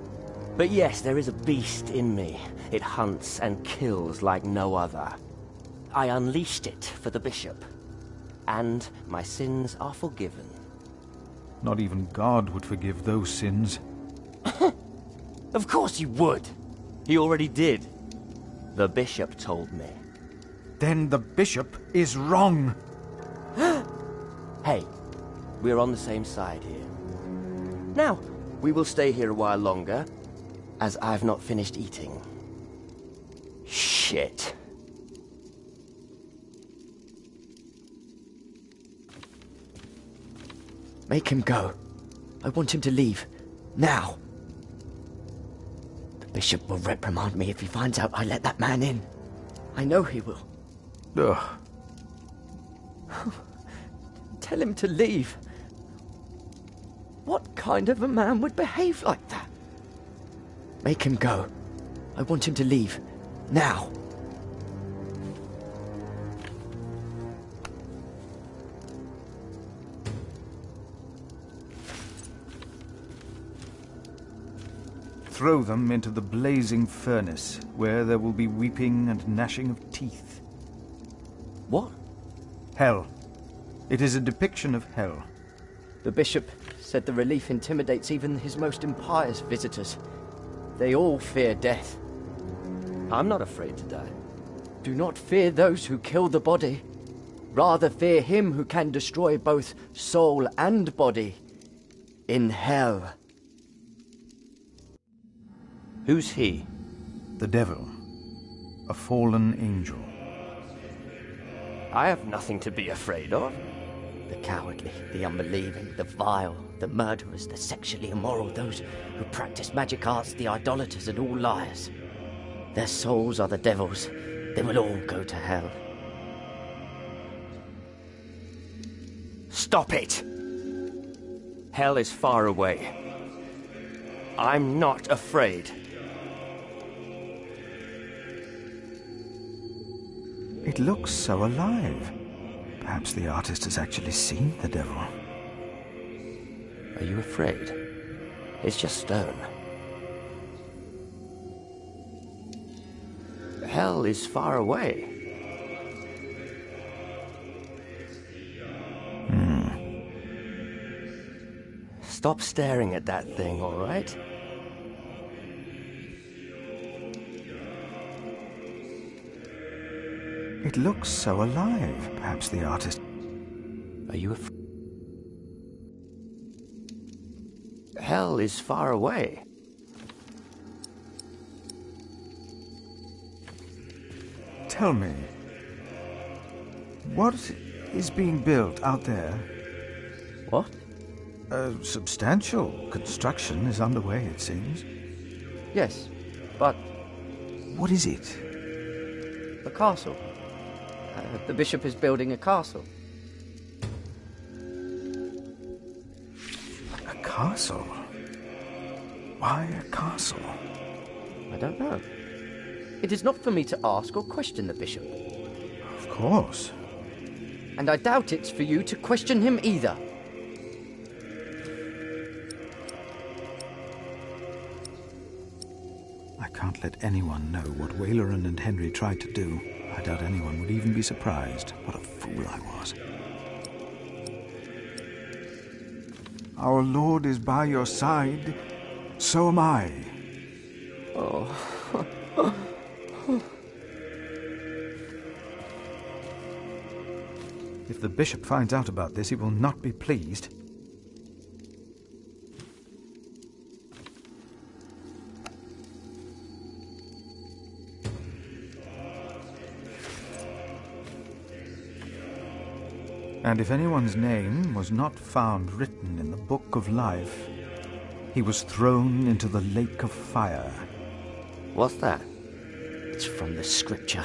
But yes, there is a beast in me. It hunts and kills like no other. I unleashed it for the bishop. And my sins are forgiven. Not even God would forgive those sins. Of course he would. He already did. The bishop told me. Then the bishop is wrong. Hey, we're on the same side here. Now, we will stay here a while longer, as I've not finished eating. Shit. Make him go. I want him to leave. Now. The bishop will reprimand me if he finds out I let that man in. I know he will. Ugh. Tell him to leave. What kind of a man would behave like that? Make him go. I want him to leave. Now. Throw them into the blazing furnace, where there will be weeping and gnashing of teeth. What? Hell. It is a depiction of hell. The bishop said the relief intimidates even his most impious visitors. They all fear death. I'm not afraid to die. Do not fear those who kill the body. Rather fear him who can destroy both soul and body. In hell. Who's he? The devil. A fallen angel. I have nothing to be afraid of. The cowardly, the unbelieving, the vile, the murderers, the sexually immoral, those who practice magic arts, the idolaters, and all liars. Their souls are the devil's. They will all go to hell. Stop it! Hell is far away. I'm not afraid. It looks so alive. Perhaps the artist has actually seen the devil. Are you afraid? It's just stone. Hell Hell is far away. Stop staring at that thing, all right? It looks so alive. Perhaps the artist... Are you afraid? Hell is far away. Tell me, what is being built out there? What? A substantial construction is underway, it seems. Yes, but... What is it? A castle. The bishop is building a castle. A castle? Why a castle? I don't know. It is not for me to ask or question the bishop. Of course. And I doubt it's for you to question him either. I can't let anyone know what Waleran and Henry tried to do. I doubt anyone would even be surprised. What a fool I was. Our Lord is by your side. So am I. Oh. If the bishop finds out about this, he will not be pleased. And if anyone's name was not found written in the Book of Life, he was thrown into the lake of fire. What's that? It's from the scripture.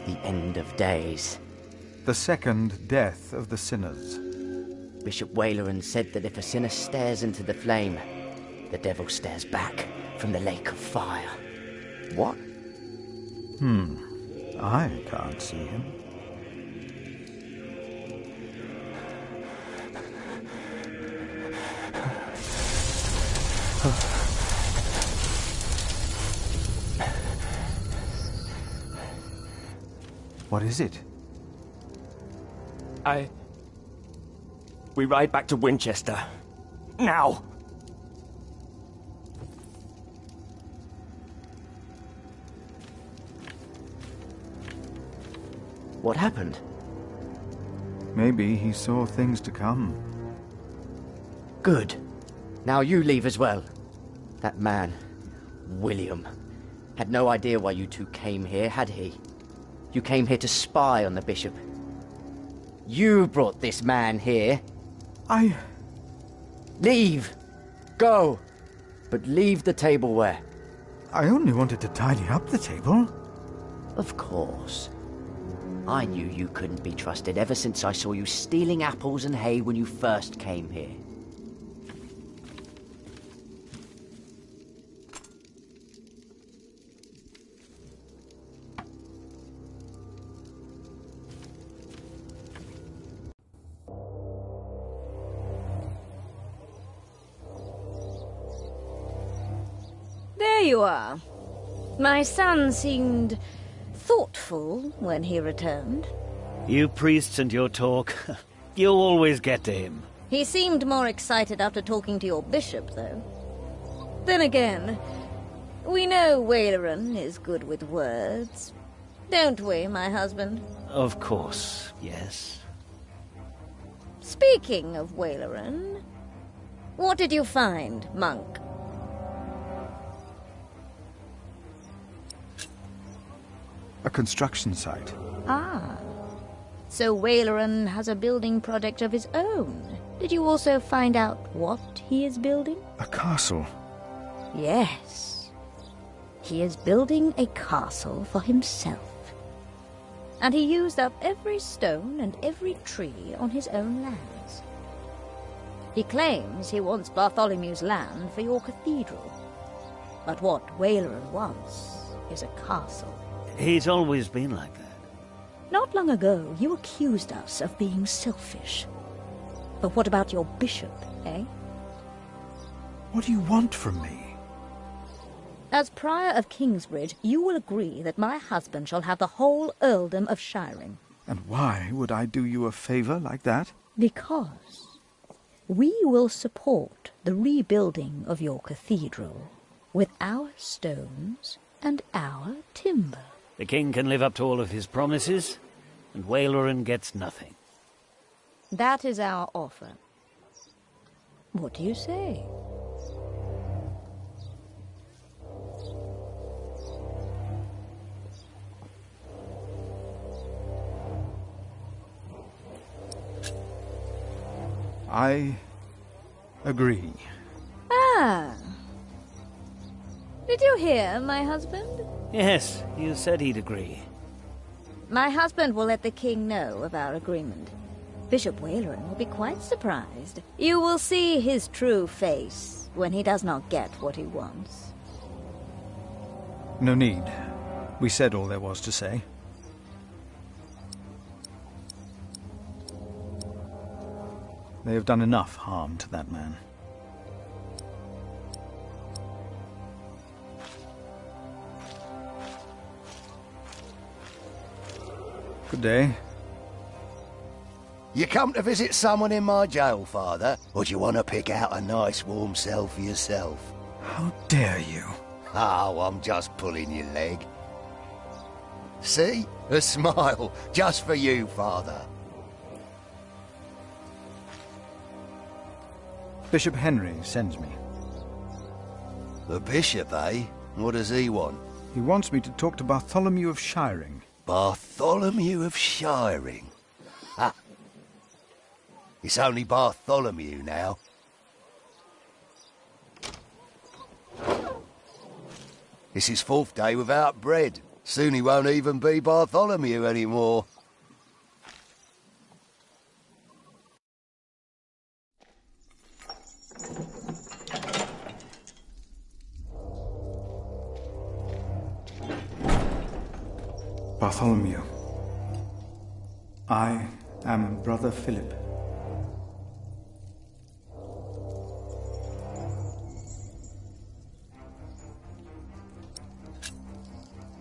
The end of days. The second death of the sinners. Bishop Waleran said that if a sinner stares into the flame, the devil stares back from the lake of fire. What? I can't see him. What is it? We ride back to Winchester. Now! What happened? Maybe he saw things to come. Good. Now you leave as well. That man, William, had no idea why you two came here, had he? You came here to spy on the bishop. You brought this man here. Leave! Go! But leave the tableware. I only wanted to tidy up the table. Of course. I knew you couldn't be trusted ever since I saw you stealing apples and hay when you first came here. There you are. My son seemed thoughtful when he returned. You priests and your talk. You'll always get to him. He seemed more excited after talking to your bishop, though. Then again, we know Waleran is good with words. Don't we, my husband? Of course, yes. Speaking of Waleran, what did you find, monk? A construction site. Ah. So Waleran has a building project of his own. Did you also find out what he is building? A castle. Yes. He is building a castle for himself. And he used up every stone and every tree on his own lands. He claims he wants Bartholomew's land for your cathedral. But what Waleran wants is a castle. He's always been like that. Not long ago, you accused us of being selfish. But what about your bishop, eh? What do you want from me? As Prior of Kingsbridge, you will agree that my husband shall have the whole earldom of Shiring. And why would I do you a favour like that? Because we will support the rebuilding of your cathedral with our stones and our timber. The king can live up to all of his promises, and Waleran gets nothing. That is our offer. What do you say? I agree. Ah. Did you hear, my husband? Yes, you said he'd agree. My husband will let the king know of our agreement. Bishop Waleran will be quite surprised. You will see his true face when he does not get what he wants. No need. We said all there was to say. They have done enough harm to that man. Good day. You come to visit someone in my jail, Father? Or do you want to pick out a nice warm cell for yourself? How dare you? Oh, I'm just pulling your leg. See? A smile, just for you, Father. Bishop Henry sends me. The bishop, eh? What does he want? He wants me to talk to Bartholomew of Shiring. Bartholomew of Shiring? Ha! It's only Bartholomew now. It's his 4th day without bread. Soon he won't even be Bartholomew anymore. Bartholomew, I am Brother Philip.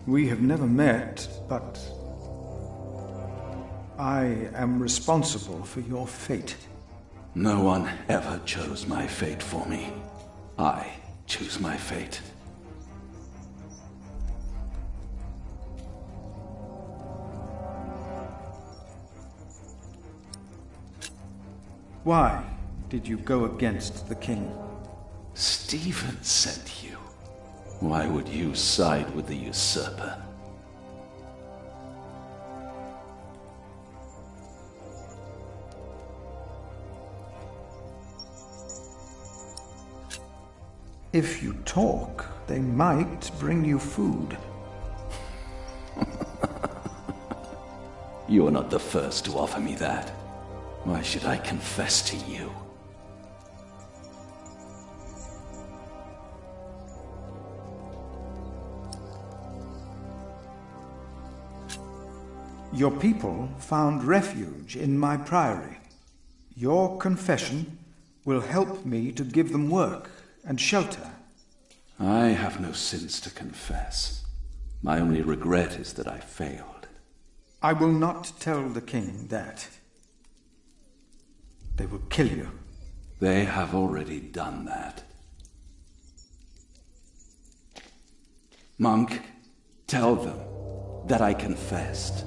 We have never met, but I am responsible for your fate. No one ever chose my fate for me. I choose my fate. Why did you go against the king? Stephen sent you. Why would you side with the usurper? If you talk, they might bring you food. You are not the first to offer me that. Why should I confess to you? Your people found refuge in my priory. Your confession will help me to give them work and shelter. I have no sins to confess. My only regret is that I failed. I will not tell the king that. They will kill you. They have already done that. Monk, tell them that I confessed.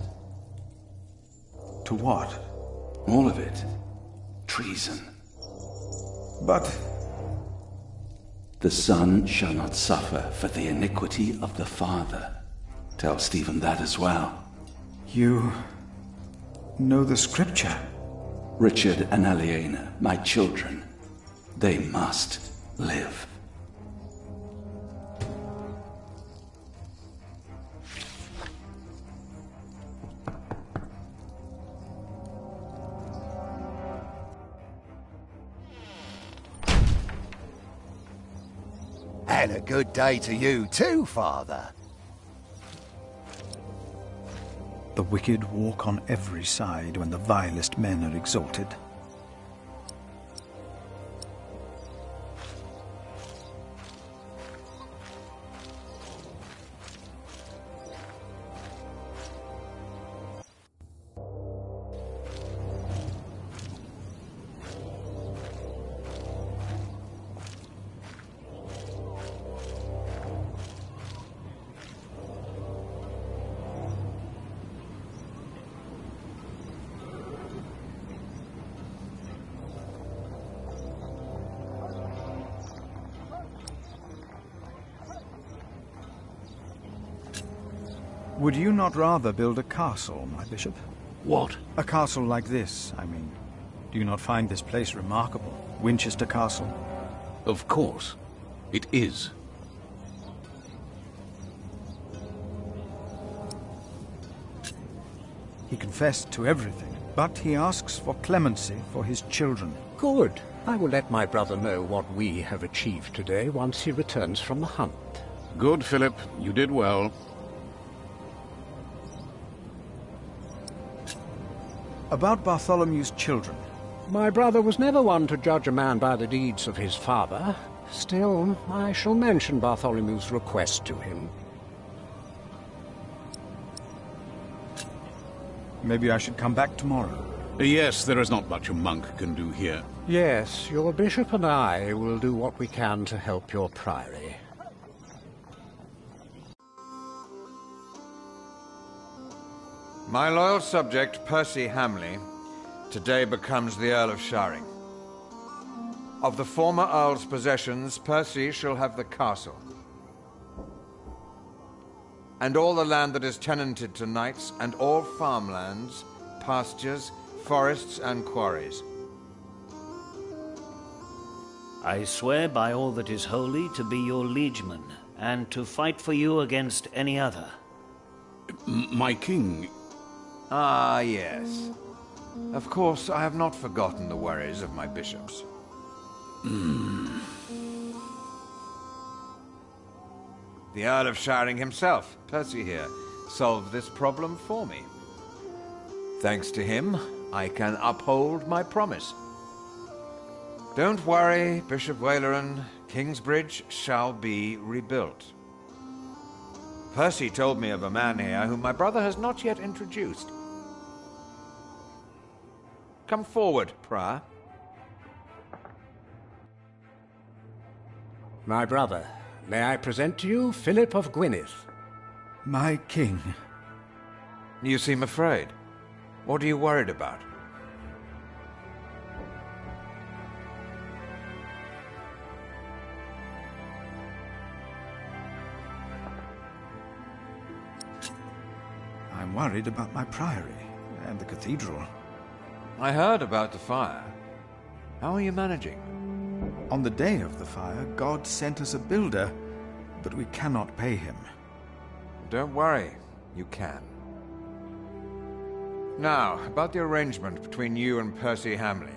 To what? All of it. Treason. But... The son shall not suffer for the iniquity of the father. Tell Stephen that as well. You know the scripture? Richard and Aliena, my children, they must live. And a good day to you too, Father. The wicked walk on every side when the vilest men are exalted. Would you not rather build a castle, my bishop? What? A castle like this, I mean. Do you not find this place remarkable? Winchester Castle? Of course. It is. He confessed to everything, but he asks for clemency for his children. Good. I will let my brother know what we have achieved today once he returns from the hunt. Good, Philip. You did well. About Bartholomew's children. My brother was never one to judge a man by the deeds of his father. Still, I shall mention Bartholomew's request to him. Maybe I should come back tomorrow. Yes, there is not much a monk can do here. Yes, your bishop and I will do what we can to help your priory. My loyal subject, Percy Hamley, today becomes the Earl of Shiring. Of the former Earl's possessions, Percy shall have the castle, and all the land that is tenanted to knights, and all farmlands, pastures, forests, and quarries. I swear by all that is holy to be your liegeman, and to fight for you against any other. My king... Ah, yes. Of course, I have not forgotten the worries of my bishops. The Earl of Shiring himself, Percy here, solved this problem for me. Thanks to him, I can uphold my promise. Don't worry, Bishop Waleran. Kingsbridge shall be rebuilt. Percy told me of a man here whom my brother has not yet introduced. Come forward, Prior. My brother, may I present to you Philip of Gwynedd? My king. You seem afraid. What are you worried about? I'm worried about my priory and the cathedral. I heard about the fire. How are you managing? On the day of the fire, God sent us a builder, but we cannot pay him. Don't worry, you can. Now, about the arrangement between you and Percy Hamley.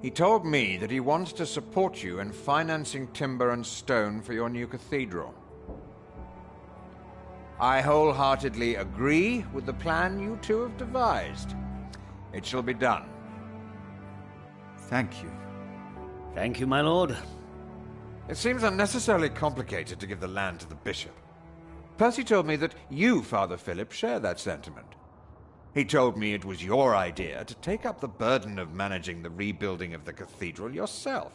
He told me that he wants to support you in financing timber and stone for your new cathedral. I wholeheartedly agree with the plan you two have devised. It shall be done. Thank you. Thank you, my lord. It seems unnecessarily complicated to give the land to the bishop. Percy told me that you, Father Philip, share that sentiment. He told me it was your idea to take up the burden of managing the rebuilding of the cathedral yourself.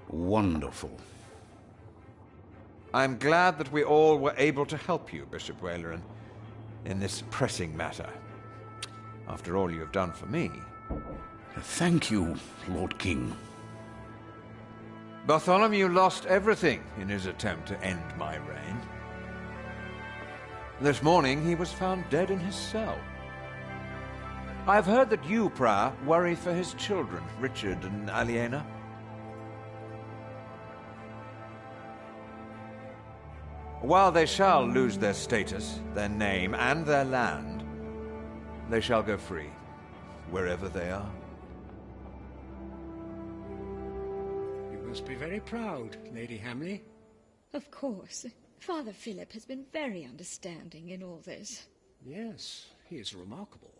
Wonderful. I'm glad that we all were able to help you, Bishop Waleran, in this pressing matter. After all you have done for me. Thank you, Lord King. Bartholomew lost everything in his attempt to end my reign. This morning he was found dead in his cell. I've heard that you, Prior, worry for his children, Richard and Aliena. While they shall lose their status, their name, and their land, they shall go free, wherever they are. You must be very proud, Lady Hamley. Of course. Father Philip has been very understanding in all this. Yes, he is remarkable.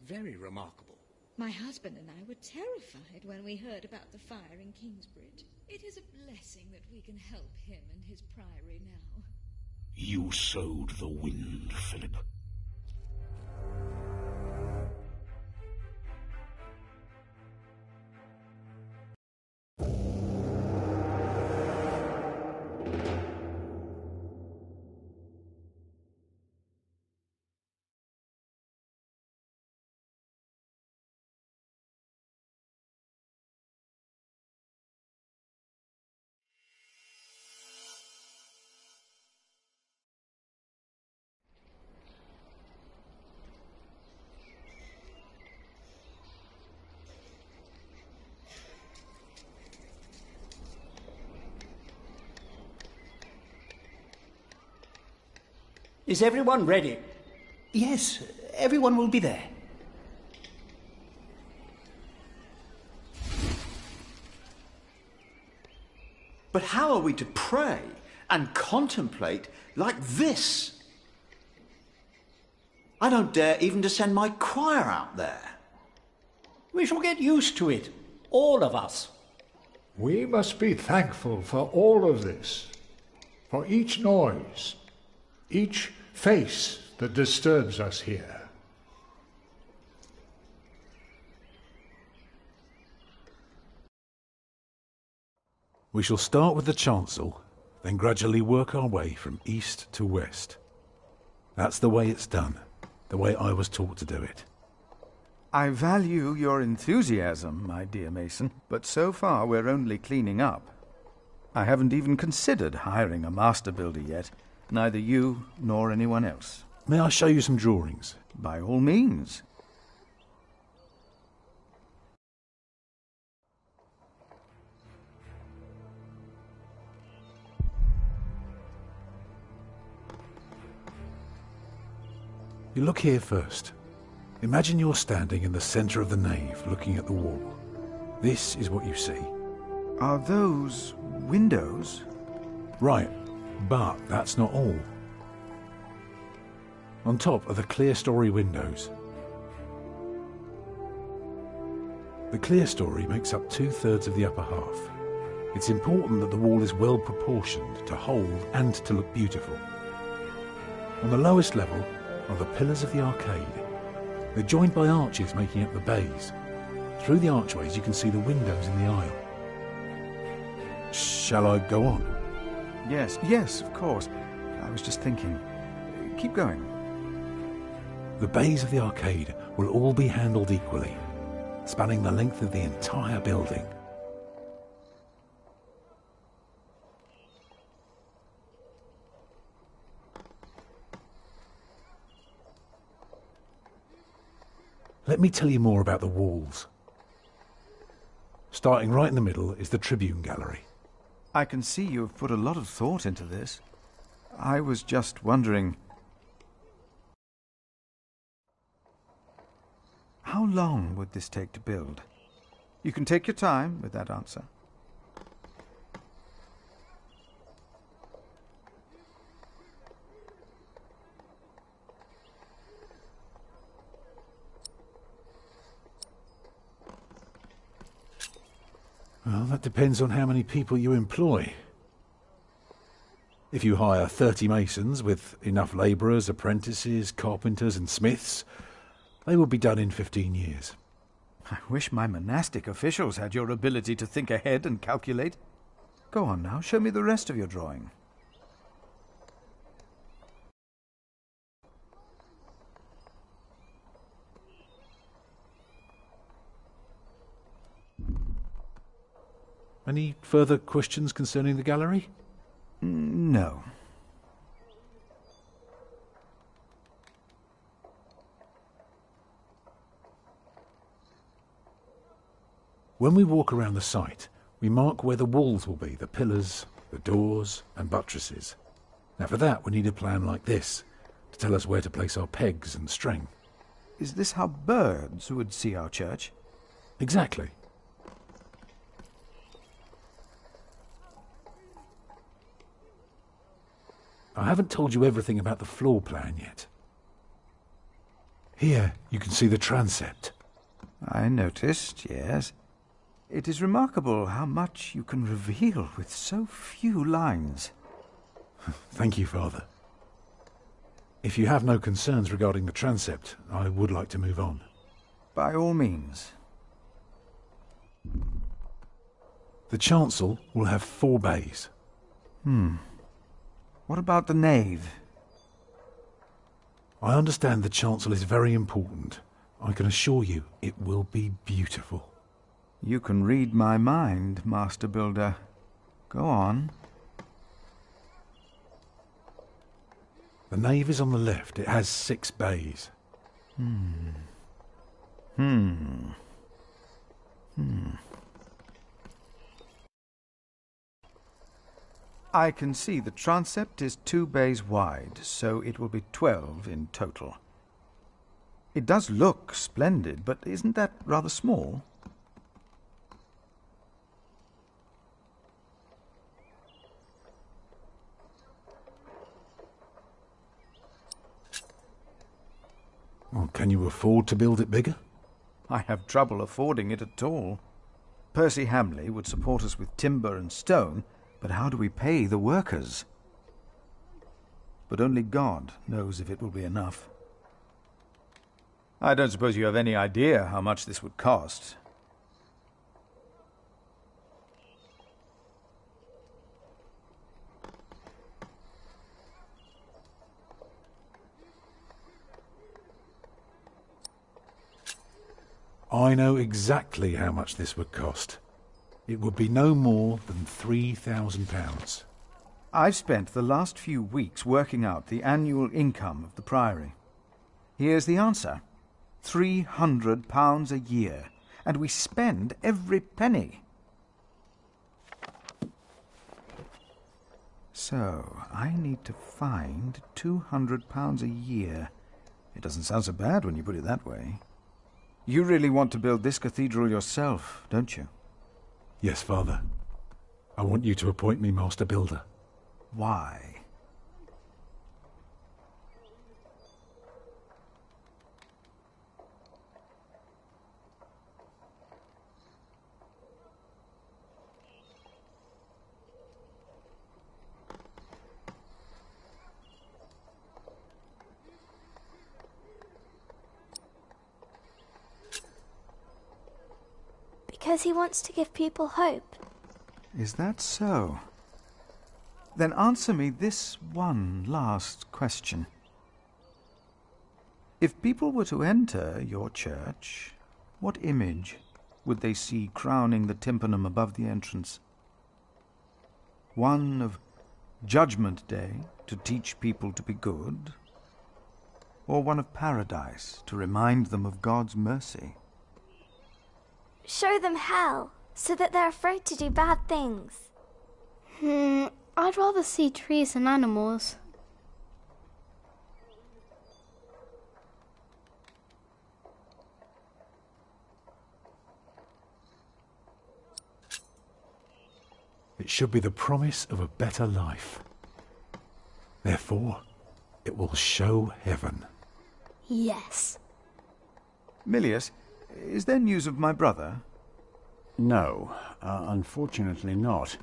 Very remarkable. My husband and I were terrified when we heard about the fire in Kingsbridge. It is a blessing that we can help him and his priory now. You sowed the wind, Philip. Is everyone ready? Yes, everyone will be there. But how are we to pray and contemplate like this? I don't dare even to send my choir out there. We shall get used to it, all of us. We must be thankful for all of this, for each noise, each face that disturbs us here. We shall start with the chancel, then gradually work our way from east to west. That's the way it's done, the way I was taught to do it. I value your enthusiasm, my dear Mason, but so far we're only cleaning up. I haven't even considered hiring a master builder yet, neither you nor anyone else. May I show you some drawings? By all means. You look here first. Imagine you're standing in the centre of the nave, looking at the wall. This is what you see. Are those windows? Right, but that's not all. On top are the clerestory windows. The clerestory makes up 2/3 of the upper half. It's important that the wall is well proportioned to hold and to look beautiful. On the lowest level are the pillars of the arcade. They're joined by arches making up the bays. Through the archways you can see the windows in the aisle. Shall I go on? Yes, of course. I was just thinking. Keep going. The bays of the arcade will all be handled equally, spanning the length of the entire building. Let me tell you more about the walls. Starting right in the middle is the Tribune Gallery. I can see you've put a lot of thought into this. I was just wondering, how long would this take to build? You can take your time with that answer. Well, that depends on how many people you employ. If you hire 30 masons with enough labourers, apprentices, carpenters and smiths, they will be done in 15 years. I wish my monastic officials had your ability to think ahead and calculate. Go on now, show me the rest of your drawing. Any further questions concerning the gallery? No. When we walk around the site, we mark where the walls will be, the pillars, the doors and buttresses. Now for that we need a plan like this, to tell us where to place our pegs and string. Is this how birds would see our church? Exactly. I haven't told you everything about the floor plan yet. Here you can see the transept. I noticed, yes. It is remarkable how much you can reveal with so few lines. Thank you, Father. If you have no concerns regarding the transept, I would like to move on. By all means. The chancel will have 4 bays. What about the nave? I understand the chancel is very important. I can assure you it will be beautiful. You can read my mind, Master Builder. Go on. The nave is on the left. It has 6 bays. I can see the transept is 2 bays wide, so it will be 12 in total. It does look splendid, but isn't that rather small? Well, can you afford to build it bigger? I have trouble affording it at all. Percy Hamley would support us with timber and stone, but how do we pay the workers? But only God knows if it will be enough. I don't suppose you have any idea how much this would cost. I know exactly how much this would cost. It would be no more than £3,000. I've spent the last few weeks working out the annual income of the Priory. Here's the answer. £300 a year, and we spend every penny. So, I need to find £200 a year. It doesn't sound so bad when you put it that way. You really want to build this cathedral yourself, don't you? Yes, Father. I want you to appoint me Master Builder. Why? Because he wants to give people hope. Is that so? Then answer me this one last question. If people were to enter your church, what image would they see crowning the tympanum above the entrance? One of Judgment Day to teach people to be good? Or one of Paradise to remind them of God's mercy? Show them hell, so that they're afraid to do bad things. I'd rather see trees and animals. It should be the promise of a better life. Therefore, it will show heaven. Yes. Milius, is there news of my brother? No, unfortunately not.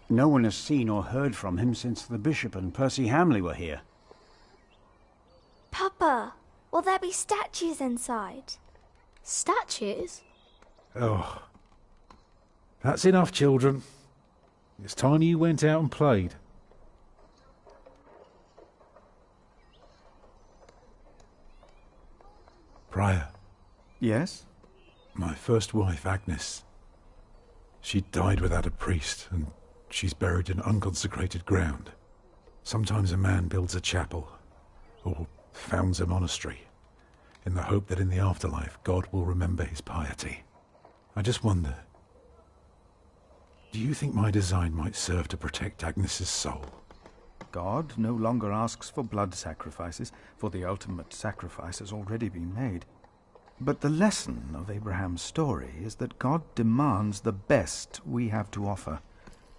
No one has seen or heard from him since the Bishop and Percy Hamley were here. Papa, will there be statues inside? Statues? Oh. That's enough, children. It's time you went out and played. Prior. Yes? My first wife, Agnes. She died without a priest, and she's buried in unconsecrated ground. Sometimes a man builds a chapel, or founds a monastery, in the hope that in the afterlife God will remember his piety. I just wonder, do you think my design might serve to protect Agnes's soul? God no longer asks for blood sacrifices, for the ultimate sacrifice has already been made. But the lesson of Abraham's story is that God demands the best we have to offer,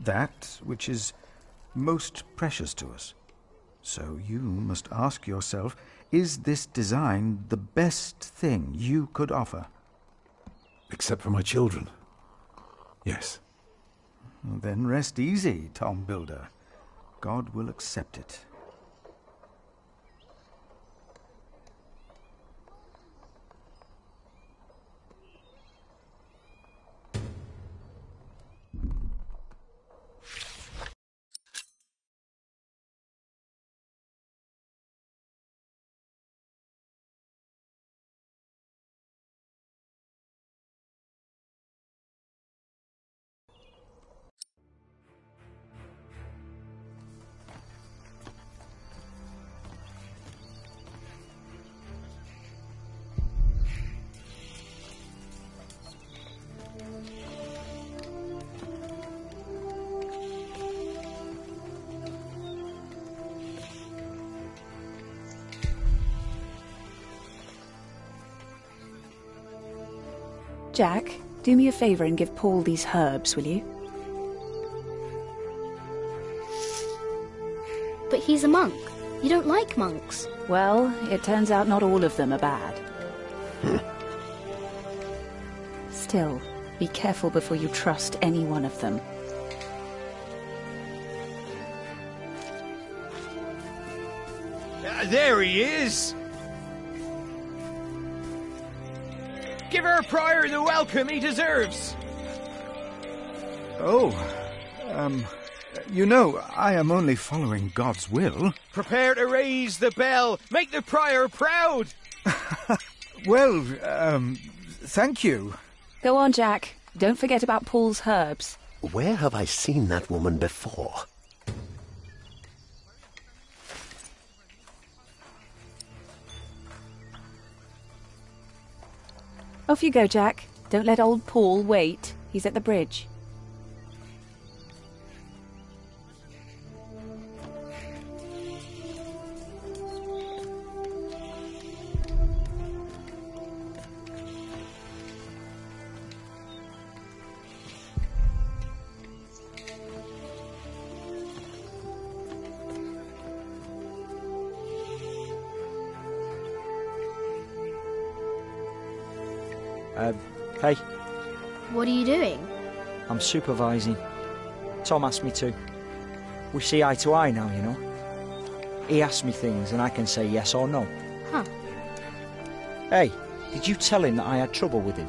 that which is most precious to us. So you must ask yourself, is this design the best thing you could offer? Except for my children. Yes. Then rest easy, Tom Builder. God will accept it. Jack, do me a favour and give Paul these herbs, will you? But he's a monk. You don't like monks. Well, it turns out not all of them are bad. Still, be careful before you trust any one of them. There he is! Give our prior the welcome he deserves! Oh, you know, I am only following God's will. Prepare to raise the bell! Make the prior proud! Well, thank you. Go on, Jack. Don't forget about Paul's herbs. Where have I seen that woman before? Off you go, Jack. Don't let old Paul wait. He's at the bridge. Hey. What are you doing? I'm supervising. Tom asked me to. We see eye to eye now, you know. He asks me things and I can say yes or no. Huh. Hey, did you tell him that I had trouble with him?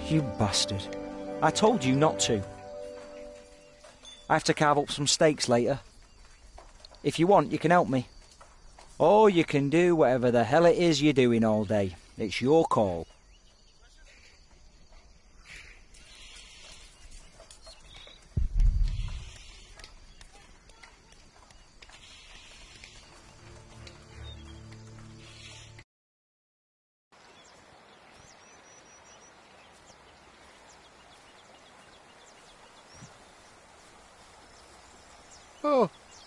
You bastard. I told you not to. I have to carve up some steaks later. If you want, you can help me. Or you can do whatever the hell it is you're doing all day. It's your call.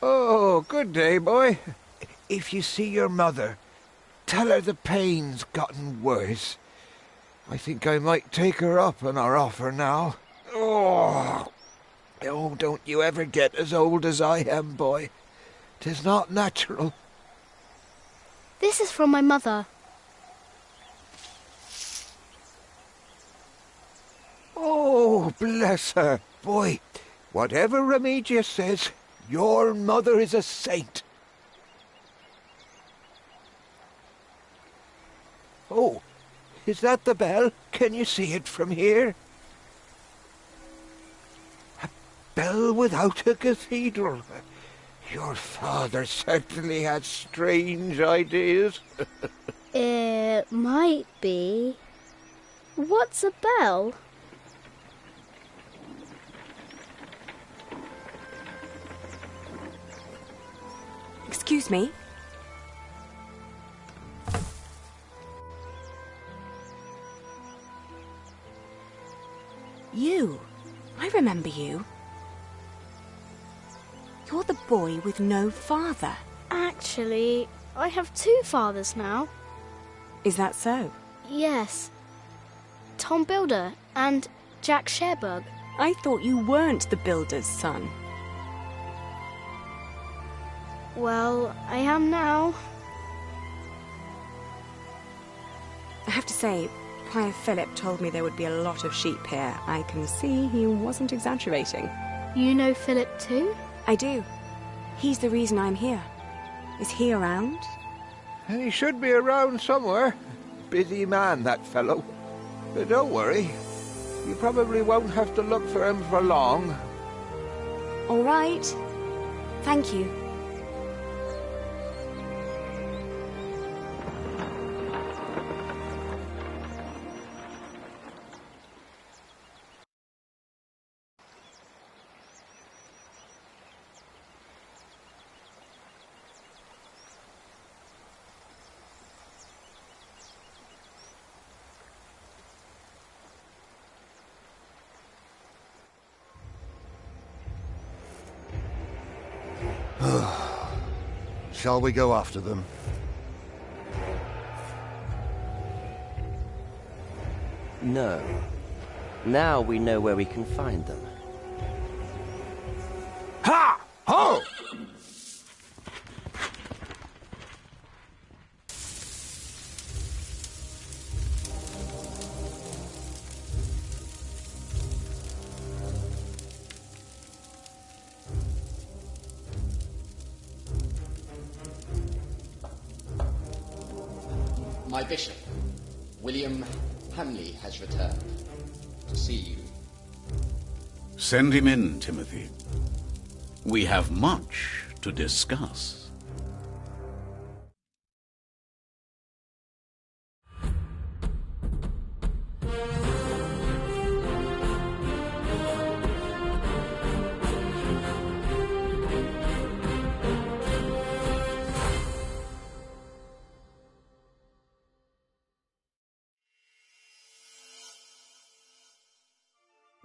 Oh, good day, boy. If you see your mother, tell her the pain's gotten worse. I think I might take her up on our offer now. Oh, don't you ever get as old as I am, boy. 'Tis not natural. This is from my mother. Oh, bless her. Boy, whatever Remigius says, your mother is a saint. Oh, is that the bell? Can you see it from here? A bell without a cathedral. Your father certainly had strange ideas. It might be. What's a bell? Excuse me? You. I remember you. You're the boy with no father. Actually, I have two fathers now. Is that so? Yes. Tom Builder and Jack Sherbug. I thought you weren't the builder's son. Well, I am now. I have to say, Prior Philip told me there would be a lot of sheep here. I can see he wasn't exaggerating. You know Philip too? I do. He's the reason I'm here. Is he around? He should be around somewhere. Busy man, that fellow. But don't worry. You probably won't have to look for him for long. All right. Thank you. Shall we go after them? No. Now we know where we can find them. Ha! Ho! My bishop, William Hamley, has returned to see you. Send him in, Timothy. We have much to discuss.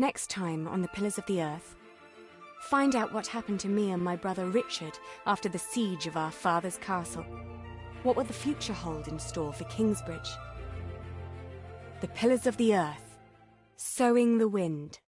Next time on The Pillars of the Earth, find out what happened to me and my brother Richard after the siege of our father's castle. What will the future hold in store for Kingsbridge? The Pillars of the Earth, Sowing the Wind.